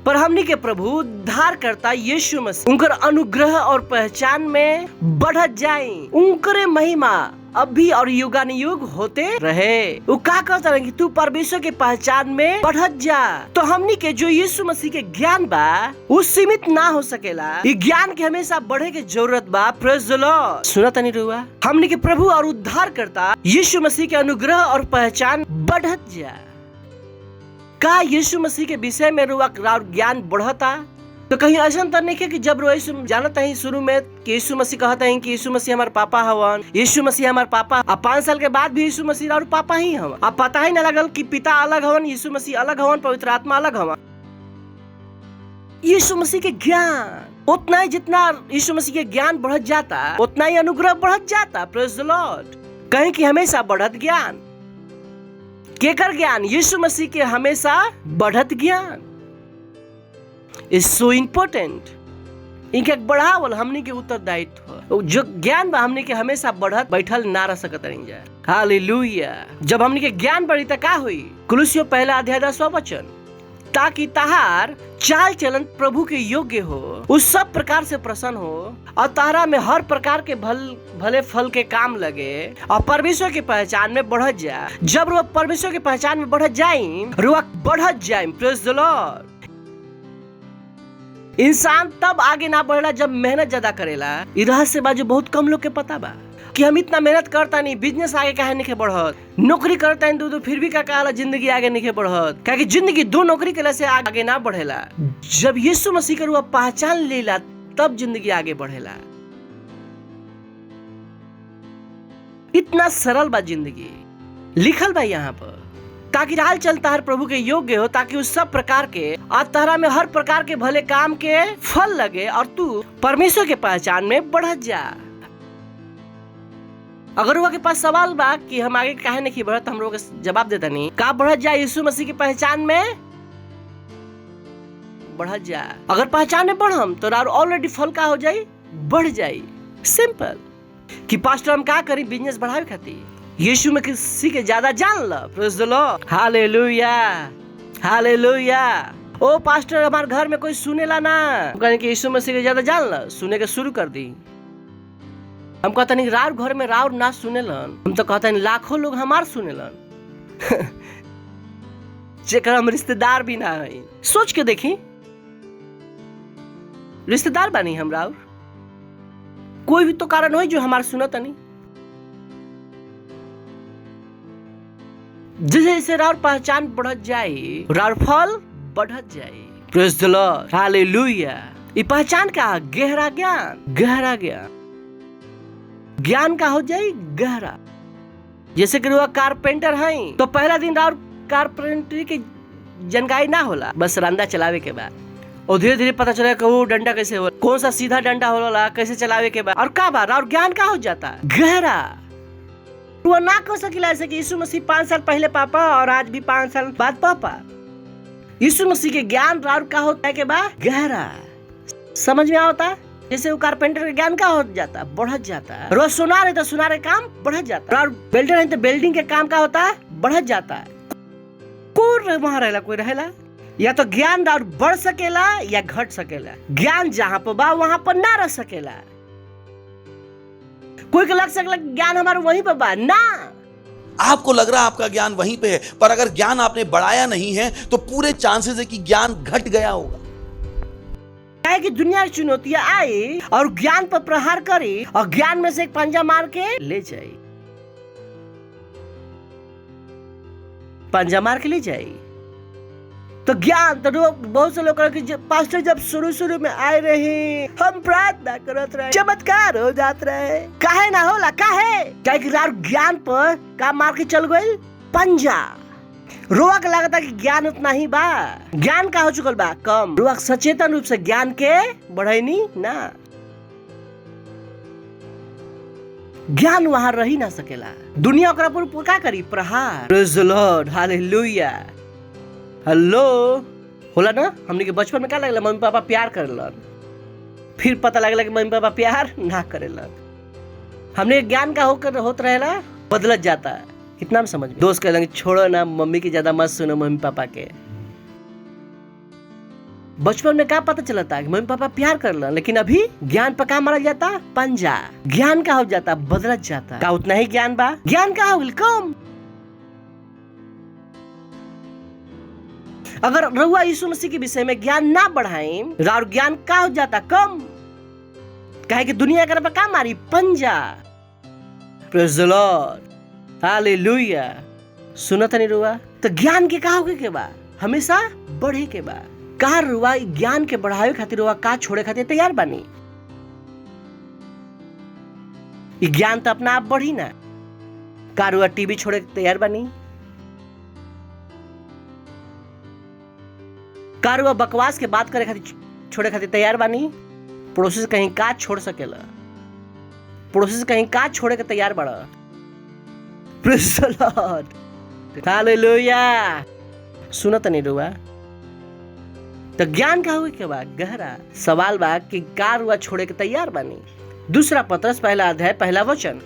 पर हमनी के प्रभु उद्धार करता यीशु मसीह उनकर अनुग्रह और पहचान में बढ़त जाए, उनकरे महिमा अभी और युगानुयुग होते रहे। वो क्या कहता है कि तू परमेश्वर के पहचान में बढ़त जा। तो हमनी के जो यीशु मसीह के ज्ञान बा वो सीमित ना हो सकेला। ये ज्ञान के हमेशा बढ़े के जरूरत बा। Praise the Lord. सुनता नहीं रुआ? हमनी के प्रभु और उद्धार करता यीशु मसीह के अनुग्रह और पहचान बढ़त जा। का यीशु मसीह के विषय में रुआ ज्ञान बढ़ता? तो कहीं ऐसा तो नहीं है कि जब यीशु जानता है शुरू में कि यीशु मसीह कहता है कि यीशु मसीह हमारे पापा हवन, यीशु मसीह हमारे पापा। अब 5 साल के बाद भी यीशु मसीह और पापा ही हवन। अब पता ही न लगल कि पिता अलग हवन, यीशु मसीह अलग हवन, पवित्र आत्मा अलग हवन। यीशु मसीह के ज्ञान उतना ही, जितना यीशु मसीह के ज्ञान बढ़त जाता उतना ही अनुग्रह बढ़त जाता। Praise the Lord. कहीं कि हमेशा बढ़त ज्ञान। केकर ज्ञान? यीशु मसीह के हमेशा बढ़त ज्ञान। Is so important. इनके बढ़ावल हमनी के उत्तरदायित्व। जो ज्ञान बा हमनी के हमेशा बढ़त बैठल ना रह सकत रही जा। हालेलुया। जब हमनी के ज्ञान बढ़ी त का हुई? कुलुसियों पहला अध्याय 10वां वचन, ताकि तहार चाल चलन प्रभु के योग्य हो, उस सब प्रकार से प्रसन्न हो और तारा में हर प्रकार के भले फल के काम लगे और परमेश्वर की पहचान में बढ़त जा। जब रुआ परमेश्वर की पहचान में बढ़त जाए, रुआ बढ़त जाए। Praise the Lord. इंसान तब आगे ना बढ़ेला जब मेहनत ज्यादा करेला। इ रहस्य बा जो बहुत कम लोग के पता बा कि हम इतना मेहनत करता नहीं, बिजनेस आगे काहे नहीं बढ़त, नौकरी करता नहीं दो फिर भी का कहला जिंदगी आगे नहीं बढ़त। क्योंकि जिंदगी दो नौकरी के से आगे ना बढ़ेला। जब यीशु मसीह के रुआ पहचान लेला तब जिंदगी आगे बढ़ेला। इतना सरल बा जिंदगी, लिखल बा यहाँ पर, ताकि हाल चल तार प्रभु के योग्य हो, ताकि उस सब प्रकार के और तारा में हर प्रकार के भले काम के फल लगे और तू परमेश्वर के पहचान में बढ़त जा। अगर वो के पास सवाल बा कि हम आगे काहे नहीं बढ़त, हम लोग के जवाब देता नहीं का बढ़त जा। यीशु मसीह की पहचान में बढ़त जा। अगर पहचान में बढ़म तो ऑलरेडी फल का हो जाई, बढ़ जाई। सिंपल। कि पास्टर हम का करी बिजनेस बढ़ावे खातिर? यीशु में किसी के ज्यादा जान ला। Praise the lord. Hallelujah, hallelujah. ओ पास्टर हमारे घर में कोई सुनेला ना, कहने कि यीशु मसीह के ज्यादा जान ला, सुने के शुरू कर दी। हम कहता नहीं राउर घर में राउर ना सुनेलन, हम तो कहता नहीं लाखों लोग हमार सुनेलन। जेकर हम रिश्तेदार भी ना है। सोच के देखी, रिश्तेदार बानी हम राउर, कोई भी तो कारण हो जो हमार सुनता नहीं। जैसे जैसे राउर पहचान बढ़त जाए, राउर फल बढ़त जाए। Praise the lord. हालेलुया। ये पहचान का गहरा ज्ञान, गहरा ज्ञान। ज्ञान का हो जाए गहरा। जैसे कि वो कारपेंटर हैं तो पहला दिन राउर कारपेंटरी की जानकारी ना होला, बस रंदा चलावे के बाद, और धीरे धीरे पता चला कि वो डंडा कैसे हो, कौन सा सीधा डंडा होला, कैसे चलावे के बाद, और का बार और ज्ञान का हो जाता गहरा। वो ना कह सकिला ऐसे कि यीशु मसीह 5 साल पहले पापा और आज भी 5 साल बाद पापा। यीशु मसीह के ज्ञान राउर का होता है के बाद गहरा। समझ में आता? जैसे वो कारपेंटर का ज्ञान का हो जाता, बढ़त जाता। रोज सुनार है तो सुनार का काम बढ़त जाता, और बिल्डर है तो बिल्डिंग के काम का होता है, बढ़त जाता है। कोई वहां रहेला, कोई रहेला। या तो ज्ञान राउर बढ़ सकेला या घट सकेला। ज्ञान जहाँ पर बा वहां पर ना रह सकेला। कोई लग सकला ज्ञान हमारा वहीं पर बा ना। आपको लग रहा है आपका ज्ञान वहीं पे है, पर अगर ज्ञान आपने बढ़ाया नहीं है तो पूरे चांसेस है कि ज्ञान घट गया होगा। है कि दुनिया की चुनौतियां आई और ज्ञान पर प्रहार करी और ज्ञान में से एक पंजा मार के ले जाए, पंजा मार के ले जाए। तो ज्ञान तो बहुत से लोग पास्टर जब शुरू में आए रहे, हम प्रार्थना करत रहे, चमत्कार हो जात रहे। काहे ना होला? काहे? कि ज्ञान पर का मार के चल गई पंजा। रुआ के लगता कि ज्ञान उतना ही बा, ज्ञान का हो चुकल बा कम। रुआ सचेतन रूप से ज्ञान के बढ़ाई ना, ज्ञान वहां रही ना सकेला। दुनिया ओकरा पर का करी? प्रहार। Praise the lord. Hallelujah. Hello होला ना। हमने के बचपन में का लगला मम्मी पापा प्यार करेलन, फिर पता लगला कि मम्मी पापा प्यार ना करेलन। हमने ज्ञान का होकर होत रहेला बदलत जाता है। कितना में समझ में? दोस्त कहलेंगे छोड़ो ना, मम्मी की ज्यादा मत सुनो मम्मी पापा के। बचपन में क्या पता चलता कि मम्मी पापा प्यार करलन, लेकिन अभी ज्ञान पर का मारा जाता? पंजा। ज्ञान का हो जाता बदलत जाता। का उतना ही ज्ञान बा? ज्ञान का हो कम। अगर रहुआ यीशु मसीह के विषय में ज्ञान ना बढ़ाए, और ज्ञान का हो जाता कम। कहे कि दुनिया पर का मारी? पंजा। Praise the lord. हालेलुया। सुनत नहीं रुआ? तो ज्ञान के का होगे के बा? हमेशा बढ़े के बा। का रुआ ज्ञान के बढ़ावे खातिर रुआ का छोड़े खातिर तैयार बानी? ज्ञान तो अपना आप बढ़ी ना। का रुआ टीवी छोड़े तैयार बानी? का रुआ बकवास के बात करे खातिर छोड़े खातिर तैयार बानी? पड़ोसी से कहीं का छोड़ सकेला? पड़ोसी से कहीं का छोड़े के तैयार बड़ा? Praise the lord. हालेलुया। सुनत नहीं रुआ? तो ज्ञान का हुए के बाद गहरा सवाल बा कि कार हुआ छोड़े के तैयार बानी। दूसरा पत्रस पहला अध्याय पहला वचन,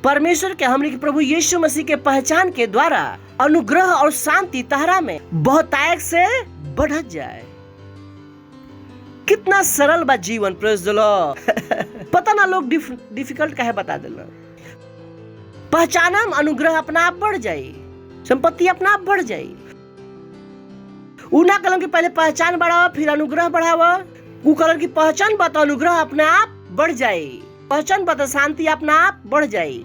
परमेश्वर के हमने के प्रभु यीशु मसीह के पहचान के द्वारा अनुग्रह और शांति तहरा में बहुतायत से बढ़त जाए। कितना सरल बा जीवन, प्रेज द लॉर्ड। पता ना लोग डिफिकल्ट काहे बता देना। पहचानम अनुग्रह अपना आप बढ़ जाई, संपत्ति अपना आप बढ़ जाई। उना कलम के पहले पहचान बढ़ावा फिर अनुग्रह बढ़ावा। उ कलम की पहचान बता अनुग्रह अपने आप बढ़ जाए, पहचान बता शांति अपना आप बढ़ जाए।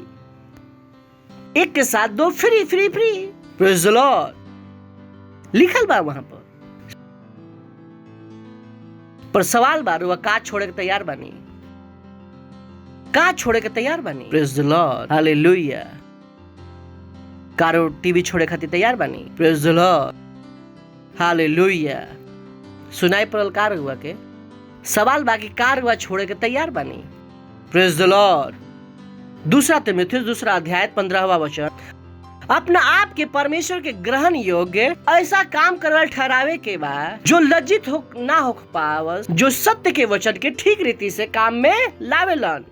एक के साथ दो free free free, praise the Lord लिखल बा वहां पर सवाल बा रुआ का छोड़े के तैयार बानी, का छोड़े के तैयार बानी। Praise the lord, hallelujah. कारो टीवी छोड़े खातिर तैयार बानी। Praise the lord, hallelujah. सुनाई पड़ल कार हुआ के सवाल बाकी कार हुआ छोड़े के तैयार बानी। Praise the Lord. दूसरा तीमुथियुस दूसरा अध्याय 15वां वचन, अपना आप के परमेश्वर के ग्रहण योग्य ऐसा काम करवाल ठहरावे के बाद जो लज्जित हो ना हो पावस, जो सत्य के वचन के ठीक रीति से काम में लावेलन।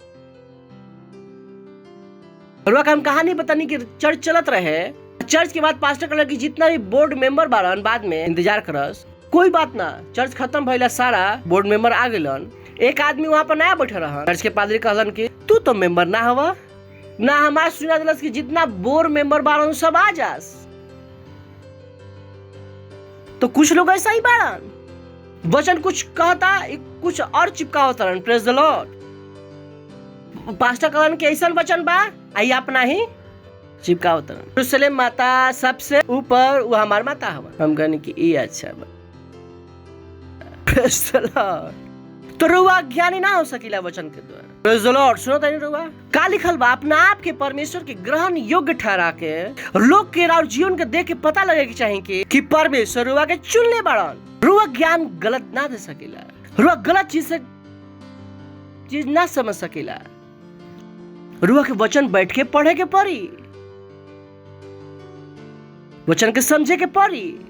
और हम कहानी बतानी कि चर्च चलत रहे, चर्च के बाद पास्टर कलर की जितना भी बोर्ड मेंबर बारन बाद में इंतजार करस, कोई बात ना, चर्च खत्म भइला सारा बोर्ड मेंबर आ गेलन। एक आदमी वहां पर नया बैठे रहन। चर्च के पादरी कहलन कि तू तो मेंबर ना हवा ना, हमार सुना दिलस कि जितना बोर्ड मेंबर बारन सब आ जास। तो कुछ लोग ऐसा ही बारन, वचन कुछ कहता कुछ और चिपका होता रहन। Praise the Lord. पास्टर कहलन कि ऐसा वचन बा आई अपना ही चिपका होता रहन। यरूशलेम माता सबसे ऊपर वो हमार माता हवा। हम कहने की ये अच्छा बा। Praise the Lord. तो रुआ ज्ञानी ना हो सकीला वचन के द्वारा। Praise the Lord. सुनो तनी रुआ का लिखल बा, अपना आप के परमेश्वर के ग्रहण योग्य ठहरा के लोग के और जीवन के देख के पता लगे कि चाहिए कि परमेश्वर रुआ के चुनले बाड़न। रुआ ज्ञान गलत ना दे सकीला, रुआ गलत चीज ना समझ सकीला। रुआ के वचन बैठ के पढ़े के पड़ी, वचन के समझे के पड़ी।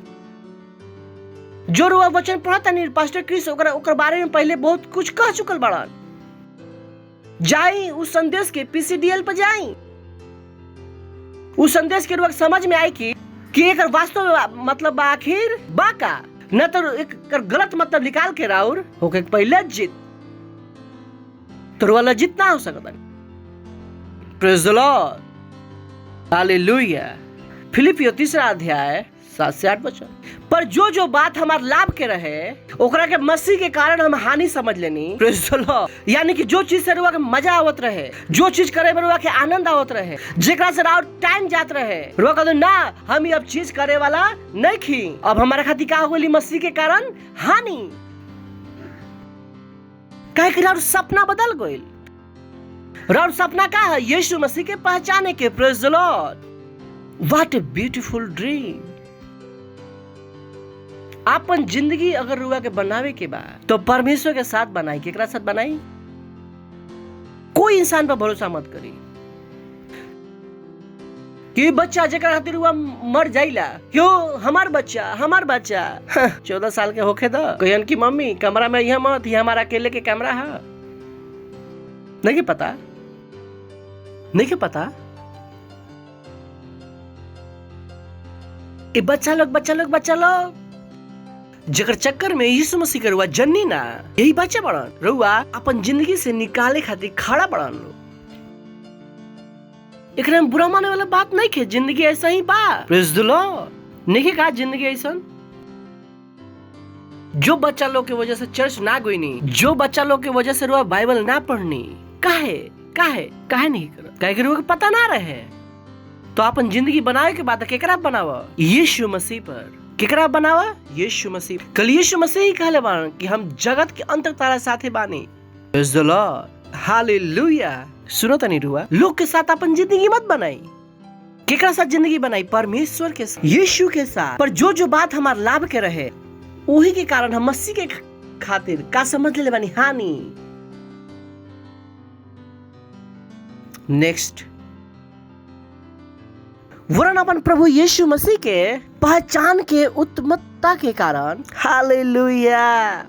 जो रुआ वचन पढ़ता नहीं, पास्टर क्रिस ओकर बारे में पहले बहुत कुछ कह चुकल बड़न। जाई उस संदेश के PCDL पर जाई, उस संदेश के रुआ समझ में आई कि एक वास्तव में मतलब आखिर बाका न तो एक गलत मतलब निकाल के राउर होके पहले लज्जित, तो रुआ लज्जित ना हो सकता। Praise the lord, hallelujah. फिलिपियो तीसरा अध्याय 7 से 8 वचन, पर जो बात हमार लाभ के रहे ओकरा के मसीह के कारण हम हानि समझ लेनी। Praise the Lord. यानी कि जो चीज से रुआ के मजा आवत रहे, जो चीज करे में रुआ के आनंद आवत रहे, जेकरा से राउर टाइम जात रहे, रुआ कहते ना हम ये अब चीज करे वाला नहीं खी, अब हमारा खातिर का हो गई मसीह के कारण हानि। काहे कि राउर सपना बदल गइल। राउर सपना का है? यीशु मसीह के पहचाने के। Praise the Lord. What a beautiful dream. आपन जिंदगी अगर रुआ के बनावे के बाद तो परमेश्वर के साथ बनाई, केकरा साथ बनाई? कोई इंसान पर भरोसा मत करी कि बच्चा जेकरा खातिर रुआ मर जाइला, क्यों हमार बच्चा 14 साल के होखे द कहन की मम्मी कमरा में यह मत, ये हमारा अकेले के कैमरा है। नहीं पता ये बच्चा लोग जकर चक्कर में यीशु मसीह के रुआ जन्नी ना, यही बच्चा बड़न रुआ अपन जिंदगी से निकाले खातिर खड़ा बड़न लोग। एकरे में बुरा माने वाला बात नहीं के, जिंदगी ऐसा ही बा। Praise the Lord. नहीं कहा जिंदगी ऐसा। जो बच्चा लोग के वजह से चर्च ना गईनी, जो बच्चा लोग के वजह से रुआ बाइबल ना पढ़नी, काहे नहीं करत? काहे कि रुआ के पता ना रहे। तो अपन जिंदगी बनावे के बाद केकरा बनावा? यीशु मसीह पर। केकरा बनावा? यीशु मसीह। कल यीशु मसीह ही कहले बान कि हम जगत के अंत तारा साथे बानी। Praise the lord, hallelujah. सुनो तनी रुआ, लोग के साथ अपन जिंदगी मत बनाई। केकरा साथ जिंदगी बनाई? परमेश्वर के साथ, यीशु के साथ। पर जो बात हमार लाभ के रहे वही के कारण हम मसीह के खातिर का समझ ले बानी हानि। नेक्स्ट, वरन अपन प्रभु यीशु मसीह के पहचान के उत्तम आवश्यकता के कारण हालेलुया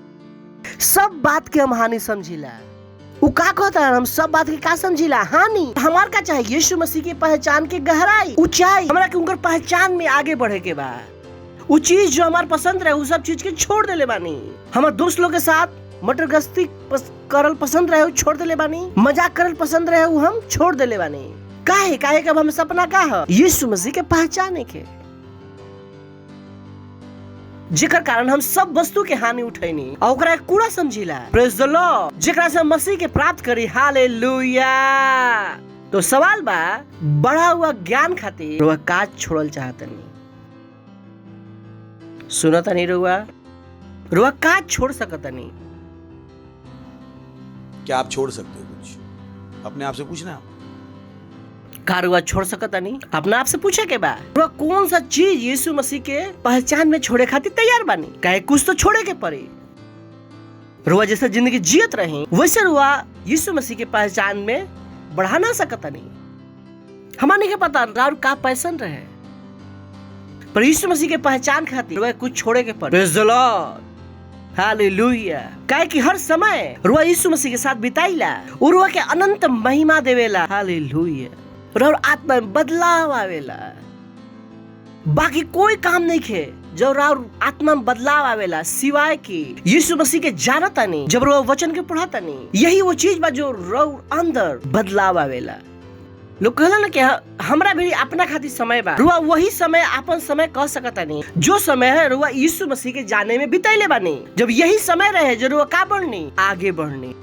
सब बात के हम हानि समझिला। वो का कहता है, हम सब बात के का समझिला हानि। हमार का चाहे यीशु मसीह की पहचान के गहराई ऊंचाई, हमरा के उनकर पहचान में आगे बढ़े के बा। वो चीज जो हमार पसंद रहे वो सब चीज के छोड़ देले बानी। हमार दोस्त लोग के साथ मटर गश्ती करल पसंद रहे वो छोड़ देले बानी। मजाक करल पसंद रहे वो हम छोड़ देले बानी। काहे काहे कब हम सपना का है यीशु मसीह के पहचाने के, जेकर कारण हम सब वस्तु के हानि उठैनी और ओकरा कूड़ा समझिला। प्रेज द लॉर्ड, जेकरा से हम मसीह के प्राप्त करी। हालेलुया। तो सवाल बा, बढ़ा हुआ ज्ञान खातिर वह काज छोड़ल चाहतनी। सुनतनी रुआ काज छोड़ सकतनी। क्या आप छोड़ सकते हो? कुछ अपने आप से पूछना। कारुआ छोड़ सकता नहीं, अपना आप से पूछे के बा रुआ कौन सा चीज यीशु मसीह के पहचान में छोड़े खातिर तैयार बानी। कहे कुछ तो छोड़े के पड़े। रुआ जैसे जिंदगी जियत रही वैसे रुआ यीशु मसीह के पहचान में बढ़ा ना सकता नहीं। हमारे के पता राउर का पैसन रहे, पर यीशु मसीह के पहचान खातिर रुआ कुछ छोड़े के पड़े। Praise the lord, hallelujah. काहे कि हर समय रुआ यीशु मसीह के साथ बिताइला और रुआ के अनंत महिमा देवेला। हालेलुया। और आत्मा में बदलाव आवेला। बाकी कोई काम नहीं खे जो राउर आत्मा में बदलाव आवेला सिवाय कि यीशु मसीह के जानता नहीं, जब वो वचन के पढ़ाता नहीं। यही वो चीज बा जो राउर अंदर बदलाव आवेला। लोग कहला ना कि हमरा भी अपना खातिर समय बा। रुआ वही समय अपन समय कह सकता नहीं जो समय है रुआ यीशु मसीह के जाने में बिताइले बानी। जब यही समय रहे जो रुआ का बढ़नी आगे बढ़नी।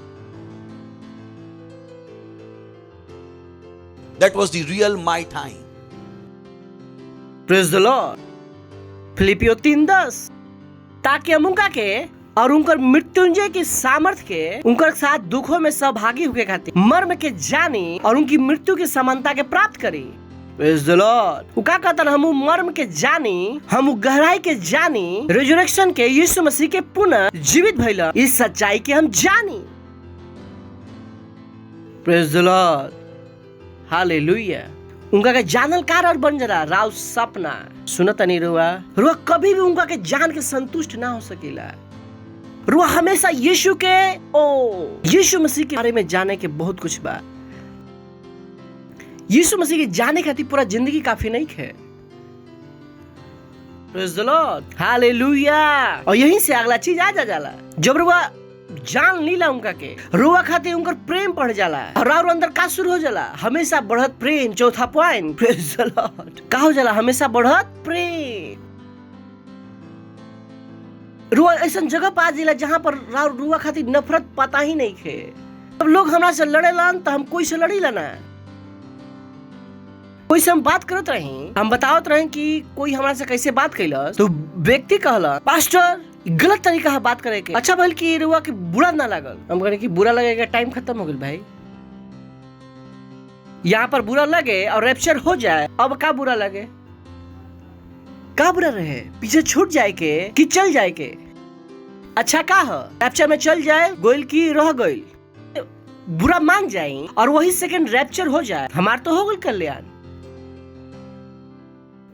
That was the real my time. Praise the Lord. फिलिपियो 3:10, ताकि हम उनका के और उनकर मृत्युंजय की सामर्थ के उनकर साथ दुखों में सहभागी होके खातिर मर्म के जानी और उनकी मृत्यु की समानता के प्राप्त करी। Praise the Lord. वो का कहता है, हम मर्म के जानी, हम गहराई के जानी, रिजरेक्शन के यीशु मसीह के पुनः जीवित भइला, इस सच्चाई के हम जानी। Praise the Lord. हालेलुया। उनका के जानल कार और बन जरा राव सपना। सुनता नहीं रुआ कभी भी उनका के जान के संतुष्ट ना हो सकेला। रुआ हमेशा यीशु मसीह के बारे में जाने के बहुत कुछ बा। यीशु मसीह के जाने खातिर पूरा जिंदगी काफी नहीं है। Praise the lord, hallelujah. और यहीं से अगला चीज आ जाला। जब रुआ जान लीला उनका के रुआ खातिर उनकर प्रेम बढ़ जाला और अंदर का शुरू हो जाला हमेशा बढ़त प्रेम। चौथा पॉइंट, प्रेज द लॉर्ड, का हो जाला हमेशा बढ़त प्रेम। रुआ ऐसा जगह पा जिला जहां पर रुआ खातिर नफरत पता ही नहीं है। अब लोग हमरा से लड़ेलन तो हम कोई से लड़ीला ना। कोई से हम बात करत रही, हम बतावत रहे कि कोई हमरा से कैसे बात कैलस, तो व्यक्ति कहला पास्टर गलत तरीका है बात करे के। अच्छा भल की रुआ के बुरा ना लागल। हम कहे कि बुरा लगेगा, टाइम खत्म हो गया भाई। यहाँ पर बुरा लगे और रैप्चर हो जाए, अब का बुरा लगे? का बुरा रहे? पीछे छूट जाए के कि चल जाए के? अच्छा का है रैप्चर में चल जाए गोइल की रह गोइल, बुरा मान जाए और वही सेकंड रैप्चर हो जाए, हमार तो हो गल कल्याण।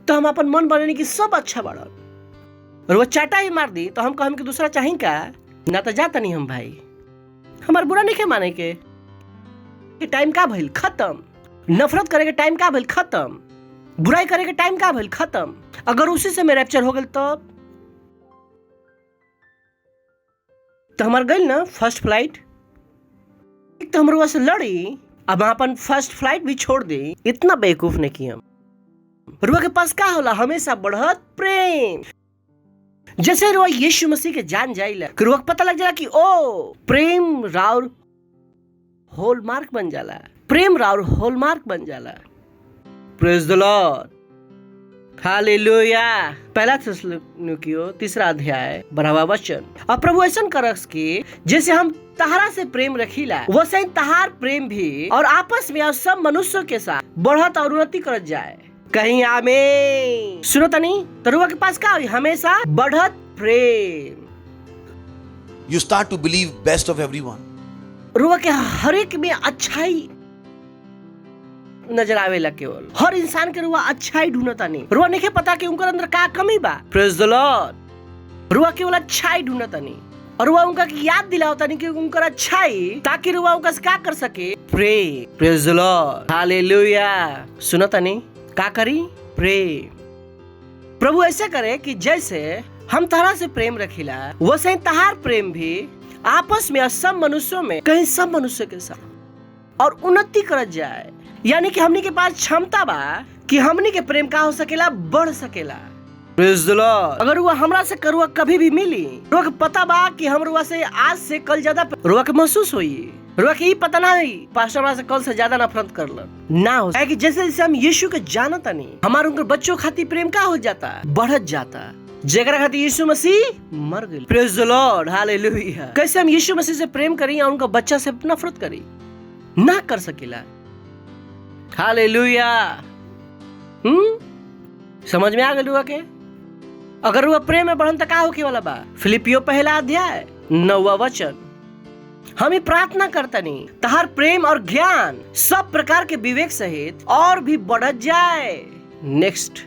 तो हम अपन मन बनाने की सब अच्छा बढ़ और वो चाटा ही मार दी तो हम कहम कि दूसरा चाही का ना तो जाता नहीं हम भाई। हमार बुरा नहीं माने के टाइम का भइल खत्म। नफरत करे के टाइम का भइल खत्म। बुराई करे के टाइम का भइल खत्म। अगर उसी से मेरा रैप्चर हो गल तो हमार गइल ना फर्स्ट फ्लाइट। एक तो हमारे से लड़ी, अब अपन फर्स्ट फ्लाइट भी छोड़ दी। इतना बेवकूफ नहीं की हम। रुआ के पास का होला हमेशा बढ़त प्रेम। जैसे रुआ यीशु मसीह के जान जाइला, रुआ पता लग जाला कि ओ प्रेम राउर हॉलमार्क बन जाला। प्रेम राउर हॉलमार्क बन जाला। Praise the lord, hallelujah. पहला थिस्सलुनीकियों 3 अध्याय 12वां वचन। अब प्रभु ऐसा करस कि जैसे हम तहारा से प्रेम रखीला वैसे तहार प्रेम भी और आपस में और सब मनुष्यों के साथ बढ़त और उन्नति करत जाए। कहीं आमीन। सुनो तनी तरुआ के पास का हमेशा बढ़त प्रेम। You start to believe best of everyone. रुआ के हर एक में अच्छाई नजर आवेला। केवल हर इंसान के रुआ अच्छाई ढूंढता नहीं। रुआ नहीं पता कि उनके अंदर का कमी बा। प्रेज द लॉर्ड, रुआ केवल अच्छाई ढूंढतनी और रुआ उनका की याद दिलावतनी कि उनकर अच्छाई ताकि रुआ उनका से का कर सके, pray. Praise the lord, hallelujah. सुनतनी का करी, प्रे। प्रभु ऐसे करे कि जैसे हम तहरा से प्रेम रखिला वैसे तहार प्रेम भी आपस में सब मनुष्यों में, कहीं सब मनुष्य के साथ और उन्नति करत जाए। यानी कि हमनी के पास क्षमता बा कि हमनी के प्रेम का हो सकेला, बढ़ सकेला। Praise the Lord. अगर रुआ हमरा से करुआ कभी भी मिली, रुआ के पता बा कि हम रुआ से आज से कल ज्यादा रुआ के महसूस होई। रुआ के ये पता ना है पास्टर हमरा से कल से ज्यादा नफरत करलन ना हो, कि जैसे जैसे हम यीशु के जानत नहीं, हमारे उनके बच्चों खातिर प्रेम का हो जाता, बढ़त जाता। जेकरा खातिर यीशु मसीह मर गए। Praise the lord, hallelujah. कैसे हम यीशु मसीह से प्रेम करी और उनका बच्चा से नफरत करी, ना कर सकेला। हालेलुया। समझ में आ गया रुआ के? अगर रुआ प्रेम में बढ़न त का होके वाला बा? फिलिपियो 1:9 हम ही प्रार्थना करतनी तहार प्रेम और ज्ञान सब प्रकार के विवेक सहित और भी बढ़त जाए। नेक्स्ट,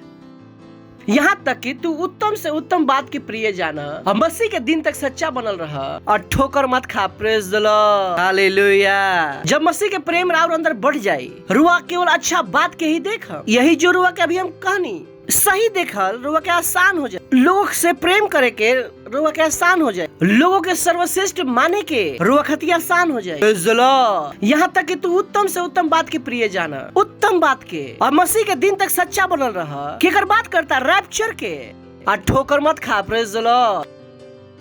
यहाँ तक कि तू उत्तम से उत्तम बात की प्रिय जाना और मसीह के दिन तक सच्चा बनल रहा और ठोकर मत खा। Praise the lord, hallelujah. जब मसीह के प्रेम राउर अंदर बढ़ जाए, रुआ केवल अच्छा बात के ही देख, यही जो रुआ के अभी हम कहनी सही देखल रुआ के आसान हो जाए। लोगों से प्रेम करे के रुआ के आसान हो जाए, लोगों के सर्वश्रेष्ठ माने के रुआ खती आसान हो जाए। Praise the Lord. यहाँ तक कि तू उत्तम से उत्तम बात के प्रिय जाना, उत्तम बात के और मसीह के दिन तक सच्चा बनल रहा। केकर बात करता? रैप्चर के। और ठोकर मत खा। Praise the lord,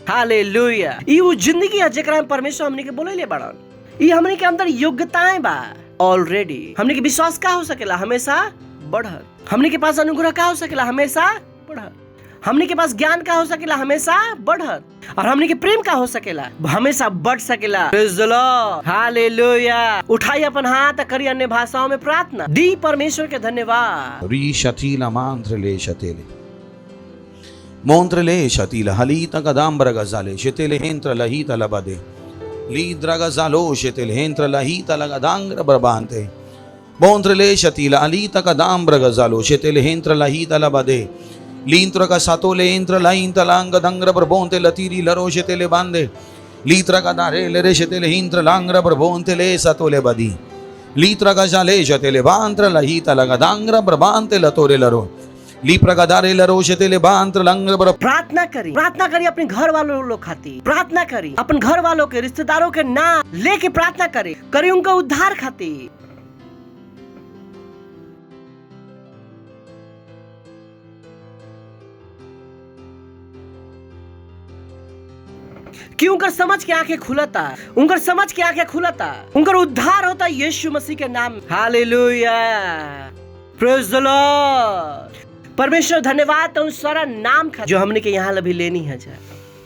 hallelujah. ई वो जिंदगी है जेकरा में परमेश्वर हमनी के बोले ले बड़न। ई हमनी के अंदर योग्यताएं बा ऑलरेडी। हमनी के विश्वास का हो सकेला? हमेशा बढ़त। हमनी के पास अनुग्रह का हो सकेला? हमेशा बढ़त। हमनी के पास ज्ञान का हो सकेला? हमेशा बढ़त। और हमनी के प्रेम का हो सकेला? हमेशा बढ़ सकेला। Praise the lord, hallelujah. उठाई अपन हाथ, करी अन्य भाषाओं में प्रार्थना, दी परमेश्वर के धन्यवाद। री शतीला मांत्रले शतेले मोंत्रले शतीला हलीता कदाम्बर गजाले शतेले हेंत्र लहीता लबदे लीद्रा गजालो शतेले हेंत्र लहीता लगदांग्र बरबांते मोंत्रले शतीला अलीता कदाम्बर गजालो शतेले हेंत्र लहीता लबदे लींत्र का सातोले इंत्र लाइन तलांग दंग्र बरबोंते लतीरी लरो शतेले बांधे लीत्र का दारे ले शतेले हिंत्र लांग्र बरबोंते ले सातोले बदी लीत्र का जाले शतेले बांत्र लहीता लगदांग्र बरबांते लतोरे लरो लीप्रगदारे लरो शतेले बांत्र लंग्र बर। प्रार्थना करी अपने घर वालों लोग खाती, प्रार्थना करी अपन घर वालों के, रिश्तेदारों के नाम लेके प्रार्थना करी उनका उद्धार खाती। कि उनकर समझ के आंखें खुलता, उनकर समझ के आंखें खुलता, उनकर उद्धार होता यीशु मसीह के नाम। Hallelujah, praise the Lord. परमेश्वर धन्यवाद उन सारा नाम का जो हमने के यहाँ अभी लेनी है जाए।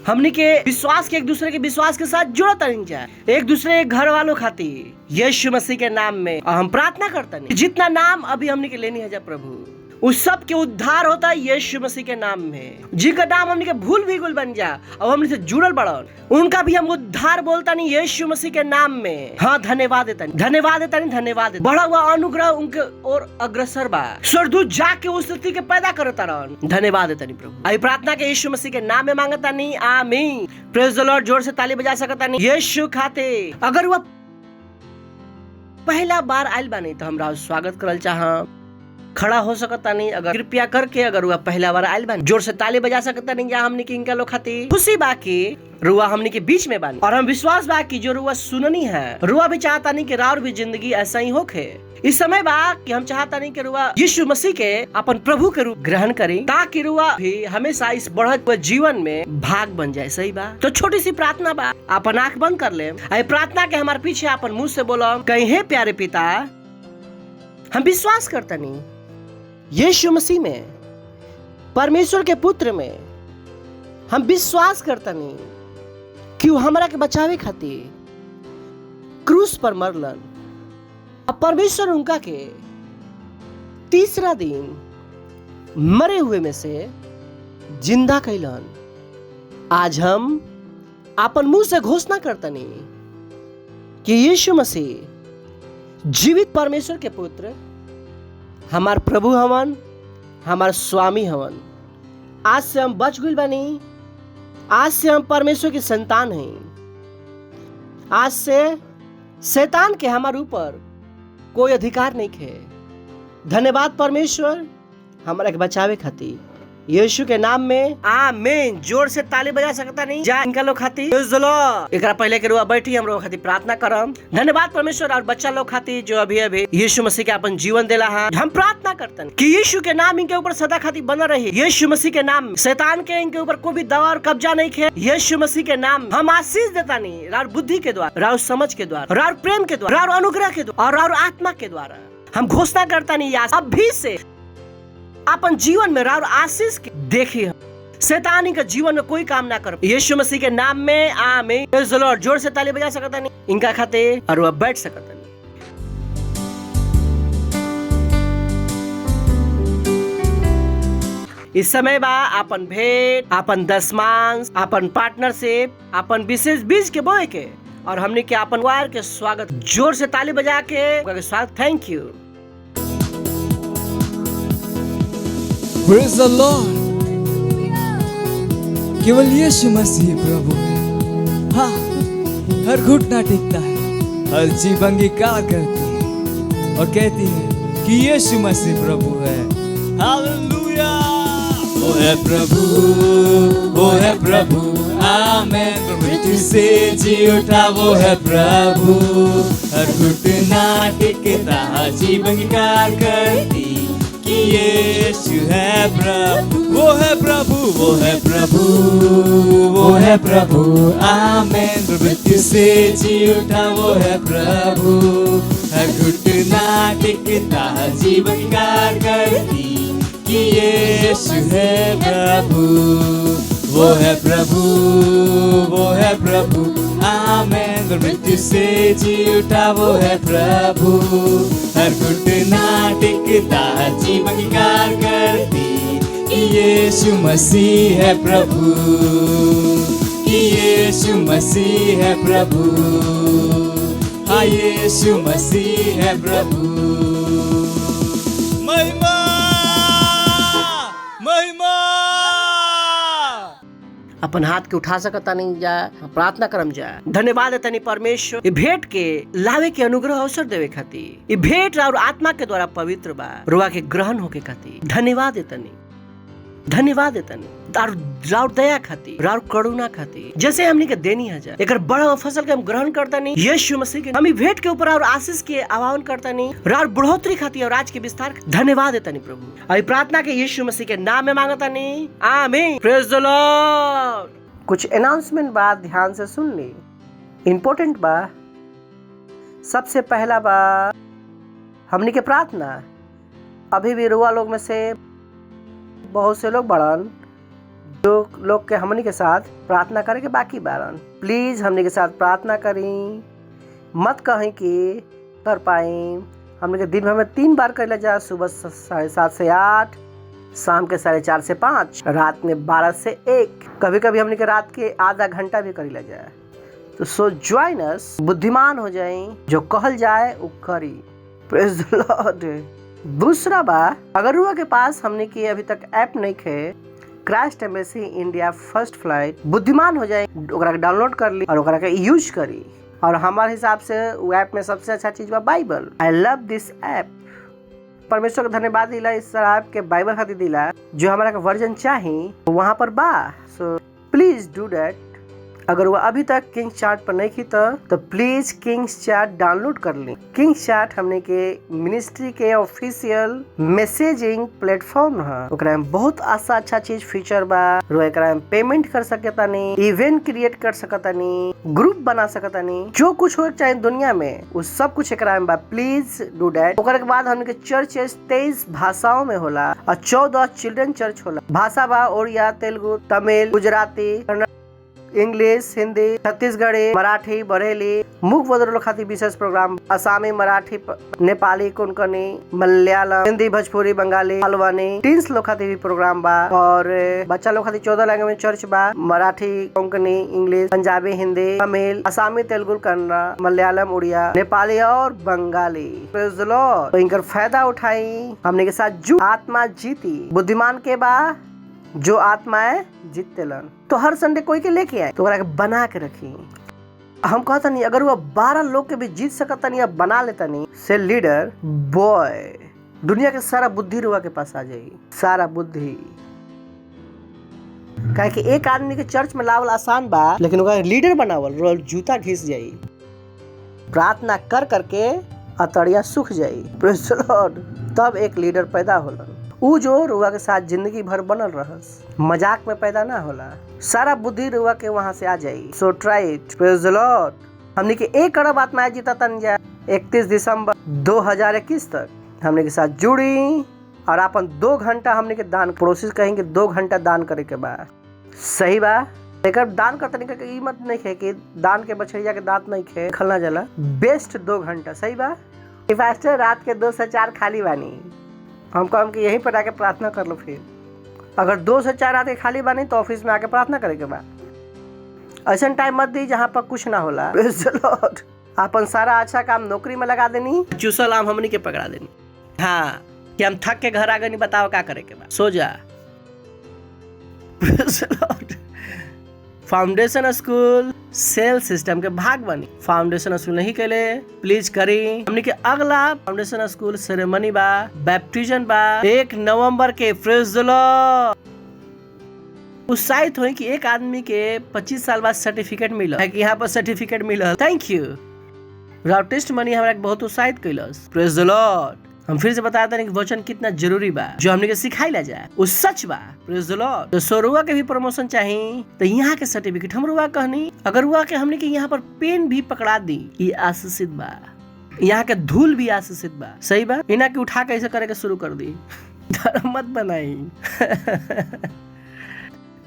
हमने के विश्वास के एक दूसरे के विश्वास के साथ जुड़ता नहीं जाए, एक दूसरे घर वालों खाती यीशु मसीह के नाम में। और हम प्रार्थना करते नहीं जितना नाम अभी हमने के लेनी है जाए प्रभु, उस सब के उद्धार होता है यीशु मसीह के नाम में। जिनका नाम हमने के भूल भी गुल बन जा अब हमने से जुड़ल बढ़ल, उनका भी हम उद्धार बोलता नहीं यीशु मसीह के नाम में। हाँ, धन्यवाद देता नहीं, धन्यवाद देता नहीं, धन्यवाद देता। बढ़ा हुआ अनुग्रह उनके और अग्रसर बा, स्वर्गदूत जाके उस स्थिति के पैदा करता रहन। धन्यवाद देता नहीं प्रभु। आई प्रार्थना के यीशु मसीह के नाम में मांगता नहीं, आमीन। Praise the Lord. जोर से ताली बजा सकता नहीं यीशु खाते। अगर वह पहला बार आयल बानी तो हमरा स्वागत करल चाह, खड़ा हो सकता नहीं। अगर कृपया करके अगर रुआ पहला बार आयल बानी जोर से ताली बजा सकता नहीं। या हमने की इनका लोग खाती खुशी बाकी रुआ हमने के बीच में बानी, और हम विश्वास बाकी जो रुआ सुननी है, रुआ भी चाहता नहीं कि राउर भी जिंदगी ऐसा ही होखे। इस समय बा कि हम चाहता नहीं कि रुआ यीशु मसीह के अपन प्रभु के रूप ग्रहण करी, ताकि रुआ भी हमेशा इस बढ़त हुए जीवन में भाग बन जाए। सही बा? तो छोटी सी प्रार्थना बा, अपन आंख बंद कर ले। प्रार्थना के हमारे पीछे अपन मुंह से बोलो, कहीं हे प्यारे पिता, हम विश्वास करता नहीं यीशु मसीह में, परमेश्वर के पुत्र में। हम विश्वास करता नहीं कि वो हमरा के बचावे खातिर क्रूस पर मरलन, अब परमेश्वर उनका के तीसरा दिन मरे हुए में से जिंदा कैलन। आज हम अपन मुंह से घोषणा करता नहीं कि यीशु मसीह जीवित परमेश्वर के पुत्र, हमार प्रभु हवन, हमार स्वामी हवन। आज से हम बच गइल बानी आज से हम परमेश्वर की संतान हैं। आज से शैतान के हमारे ऊपर कोई अधिकार नहीं है। धन्यवाद परमेश्वर हमारा के बचावे खातिर यीशु के नाम में आमीन। जोर से ताली बजा सकता नहीं जा इनका लोग खातिर प्रेज़ द लॉर्ड। एकरा पहले के रुआ बैठी हम लोग खातिर प्रार्थना करम। धन्यवाद परमेश्वर और बच्चा लोग खातिर जो अभी अभी यीशु मसीह के अपन जीवन देला है। हम प्रार्थना करतन कि यीशु के नाम इनके ऊपर सदा खातिर बना रही। यीशु मसीह के नाम शैतान के इनके ऊपर कोई भी दवा और कब्जा नहीं है। यीशु मसीह के नाम हम आशीष देता नहीं रार बुद्धि के द्वारा, रार समझ के द्वारा, रार प्रेम के द्वारा, रार अनुग्रह के द्वारा और रार आत्मा के द्वारा हम घोषणा करता नहीं अभी से अपन जीवन में राव आशीष देखिए। शैतानी का जीवन में कोई काम ना कर। यीशु मसीह के नाम में आमीन। Praise the Lord. जोर से ताली बजा सकता नहीं इनका खातिर और वह बैठ सकता नहीं। इस समय बा अपन भेंट, अपन दशमांश, अपन पार्टनरशिप, अपन विशेष बीज के बोए के और हमने के अपन वार के स्वागत जोर से ताली बजा के स्वागत। Thank you. Praise the Lord. केवल यीशु मसीह प्रभु है। हाँ, हर घुटना टेकता है, हर जीभ अंगीकार करती है और कहती है कि यीशु मसीह प्रभु है। हालेलुया। वो है प्रभु, वो है प्रभु, आमेन। मृत्यु से जी उठा वो है प्रभु, हर घुटना टेकता जीभ अंगीकार करती कि यीशु है प्रभु। वो है प्रभु, वो है प्रभु, वो है प्रभु, आमेन। मृत्यु से जी उठा वो है प्रभु, हर घुटना टेकता जीभ अंगीकार करती कि यीशु है प्रभु। वो है प्रभु, वो है प्रभु, आमेन। मृत्यु से जी उठा वो है प्रभु, हर घुटना टेकता जीभ अंगीकार करती कि यीशु मसीह है प्रभु, कि यीशु मसीह है प्रभु। हाँ, यीशु मसीह है प्रभु। महिमा, महिमा। अपन हाथ के उठा सकता नहीं जा प्रार्थना करम जा। धन्यवाद तनी परमेश्वर ये भेंट के लावे के अनुग्रह अवसर देवे खातिर। ये भेंट और आत्मा के द्वारा पवित्र बा रुआ के ग्रहण होके खातिर धन्यवाद तनी, धन्यवाद तनी राउर दया खातिर, राउर करुणा खातिर जैसे हमनी के देनी है जा एक बड़ा फसल के हम ग्रहण करता नहीं। यीशु मसीह के हम भेंट के ऊपर और आशीष के आह्वान करता नहीं राउर बढ़ोतरी खातिर और आज के विस्तार धन्यवाद तनी प्रभु। और प्रार्थना के यीशु मसीह के नाम में मांगता नहीं आमीन। Praise the Lord. कुछ अनाउंसमेंट बात ध्यान से सुन ली, इम्पोर्टेंट बा। सबसे पहला बा हमनी के प्रार्थना। अभी भी रुआ लोग में से बहुत से लोग बड़न जो लोग के हमनी के साथ प्रार्थना करे के बाकी बारन। प्लीज हमनी के साथ प्रार्थना करी, मत कहीं कि कर पाए। हमनी के दिन भर में 3 बार कर जा, सुबह 7:30 से 8, शाम के 4:30 से 5, रात में 12 से 1। कभी कभी हमनी के रात के आधा घंटा भी कर जाए। तो सो ज्वाइन अस, बुद्धिमान हो जाए, जो कहल जाए वो करी। Praise the Lord. दूसरा बा अगर रुआ के पास हमने की अभी तक ऐप नहीं है, Christ embassy India first flat, बुद्धिमान हो जाए, ओकरा के डाउनलोड कर ली और ओकरा के यूज करी। और हमारे हिसाब से वो ऐप में सबसे अच्छा चीज बा Bible. I love this app. परमेश्वर का धन्यवाद दिला इस ऐप के बाइबल खातिर दिला जो हमारा का वर्जन चाहिए वहाँ पर बा। So please do that. अगर वो अभी तक किंग्स चार्ट पर नहीं की तो प्लीज किंग्स चार्ट डाउनलोड कर ली। किंग्स चार्ट हमने के मिनिस्ट्री के ऑफिशियल मैसेजिंग प्लेटफॉर्म है। ओकरा में बहुत अच्छा चीज फीचर बा। एकरा में पेमेंट कर सकता नहीं, इवेंट क्रिएट कर सकता नहीं, ग्रुप बना सकता नहीं, जो कुछ हो चाहे दुनिया में वो सब कुछ एकरा में बा। Please do that. ओकरा के बाद हमने के चर्च 23 भाषाओं में होला और 14 चिल्ड्रन चर्च होला। भाषा बा ओड़िया, तेलुगु, तमिल, गुजराती, कन्नड़, इंग्लिश, हिंदी, छत्तीसगढ़ी, मराठी, बरेली, मूक बधिर खातिर विशेष प्रोग्राम, असामी, मराठी, नेपाली, कोंकणी, मलयालम, हिंदी, भोजपुरी, बंगाली, हल्द्वानी, टीन्स लोग खातिर भी प्रोग्राम बा। और बच्चा लोग खातिर 14 लैंग्वेज में चर्च बा। मराठी, कोंकणी, इंग्लिश, पंजाबी, हिंदी, तमिल, असामी, तेलुगु, कन्नड़, मलयालम, उड़िया, नेपाली और बंगाली। Praise the Lord. तो इनका फायदा उठाई, हमने के साथ आत्मा जीती। बुद्धिमान के बा जो आत्माएं जीतेलन। तो हर संडे कोई के लेके आए तो ओकरा के बना के रखी। हम कहता नहीं अगर वो 12 लोग के भी जीत सकता नहीं, अब बना लेता नहीं से लीडर बॉय, दुनिया के सारा बुद्धि रुआ के पास आ जाएगी, सारा बुद्धि। काहे कि एक आदमी के चर्च में लावल आसान बा, लेकिन ओकरा लीडर बनावल रोल जूता घिस जाई, प्रार्थना कर करके अतड़िया सूख जाई। Praise the Lord. तब एक लीडर पैदा होला, ऊ जो रुआ के साथ जिंदगी भर बनल रहस, मजाक में पैदा ना होला, सारा बुद्धि रुआ के वहां से आ जाई। So try it. Praise the Lord. हमने के 1 अरब आत्माएं जीता तंजा 31 दिसंबर 2021 तक हमने के साथ जुड़ी और अपन 2 घंटा हमने के दान, प्रोसेस कहेंगे 2 घंटा दान करे के बाद। सही बा। लेकिन दान करते नहीं के कीमत नहीं है कि दान के बछड़िया के दांत नहीं खे खलना जला। बेस्ट 2 घंटा। सही बा। फास्टर रात के 2 से 4 खाली बानी, हमको हम यहीं पर आके प्रार्थना कर लो। फिर अगर 2 से 4 आके खाली बानी तो ऑफिस में आके प्रार्थना करे के बाद। ऐसा टाइम मत दी जहाँ पर कुछ ना होला। Praise the Lord. अपन सारा अच्छा काम नौकरी में लगा देनी, चूसल आम हमनी के पकड़ा देनी। हाँ कि हम थक के घर आ गए, नहीं बताओ क्या करे के बाद, सो जा। Praise the lord. Foundation school cell system के भाग बनी। फाउंडेशन स्कूल नहीं केले प्लीज करी। हमने के अगला फाउंडेशन स्कूल सेरेमनी बा, बैप्टिजन बा 1 नवंबर के। Praise the Lord. उत्साहित हुई कि एक आदमी के 25 साल बाद सर्टिफिकेट मिला है कि यहाँ पर सर्टिफिकेट मिला। Thank you. राउट टेस्ट मनी हमारा बहुत उत्साहित कैलस। Praise the Lord. हम फिर से बताते हैं कि वचन कितना जरूरी बा, जो हमने के सिखाई ला जाए वो सच बा। Praise the Lord. तो सोरुआ के भी प्रमोशन चाहिए तो यहाँ के सर्टिफिकेट हम रुआ कहनी, अगर रुआ के हमने के यहाँ पर पेन भी पकड़ा दी, ये आशीषित बा। यहाँ के धूल भी आशीषित बा। सही बा। इना के उठा के ऐसे करे के शुरू कर दी। धर्म मत बनाई।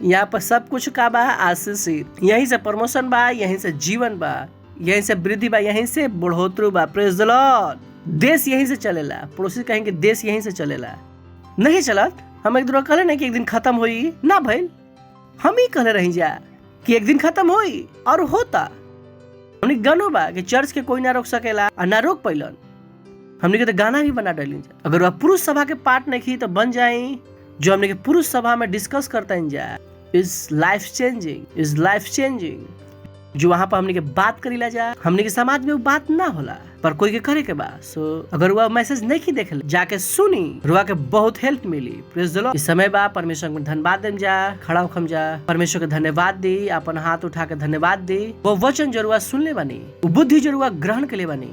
यहाँ पर सब कुछ का बा आशीषित। यहीं से प्रमोशन बा, यहीं से जीवन बा, यहीं से वृद्धि बा, यहीं से बढ़ोतरी बा। Praise the Lord. देश यहीं से चलेला। पड़ोसी कहेंगे देश यहीं से चलेला। नहीं चलत। हम एक दूसरा कहले नहीं कि एक दिन खत्म होई ना भइल, हम ही कहले रही जा कि एक दिन खत्म होई और होता। हमने गानो बा कि चर्च के कोई ना रोक सकेला और ना रोक पैलन। हमने के तो गाना भी बना डाली जा। अगर वह पुरुष सभा के पार्ट नहीं की तो बन जाए, जो हमने के पुरुष सभा में डिस्कस करते हैं जा। Is life changing, is life changing. जो वहाँ पर हमने के बात करी ला जा, हमने के समाज में वो बात ना होला पर कोई के करे के बा। सो अगर वह मैसेज नहीं देख ले, जाके सुनी, रुआ के बहुत हेल्प मिली। Praise the Lord. इस समय बा परमेश्वर को धन्यवाद देम जा, खड़ा होखम जा, परमेश्वर के धन्यवाद दी, अपन हाथ उठा के धन्यवाद दी। वो वचन जरूर सुन ले बनी, वो बुद्धि जरूर ग्रहण के लिए बनी।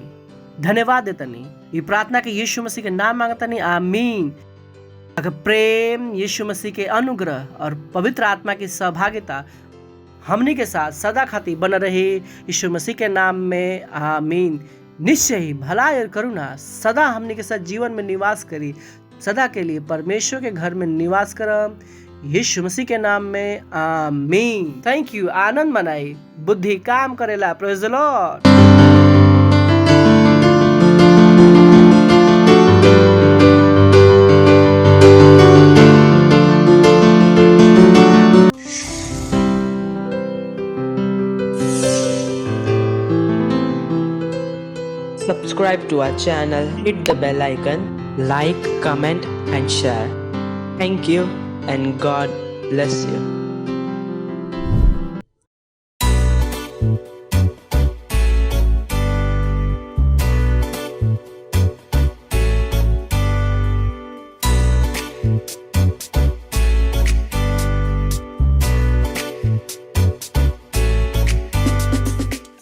धन्यवाद देता नहीं। ये प्रार्थना के यीशु मसीह के नाम मांगता नहीं। आमीन। अगर प्रेम, यीशु मसीह के अनुग्रह और पवित्र आत्मा की सहभागिता हमनी के साथ सदा खातिर बन रही, यीशु मसीह के नाम में आमीन। निश्चय ही भलाई और करुणा सदा हमनी के साथ जीवन में निवास करी, सदा के लिए परमेश्वर के घर में निवास करम, यीशु मसीह के नाम में आमीन। Thank you. आनंद मनाई, बुद्धि काम करेला। Praise the Lord. Subscribe to our channel, hit the bell icon, like, comment and share. Thank you and God bless you.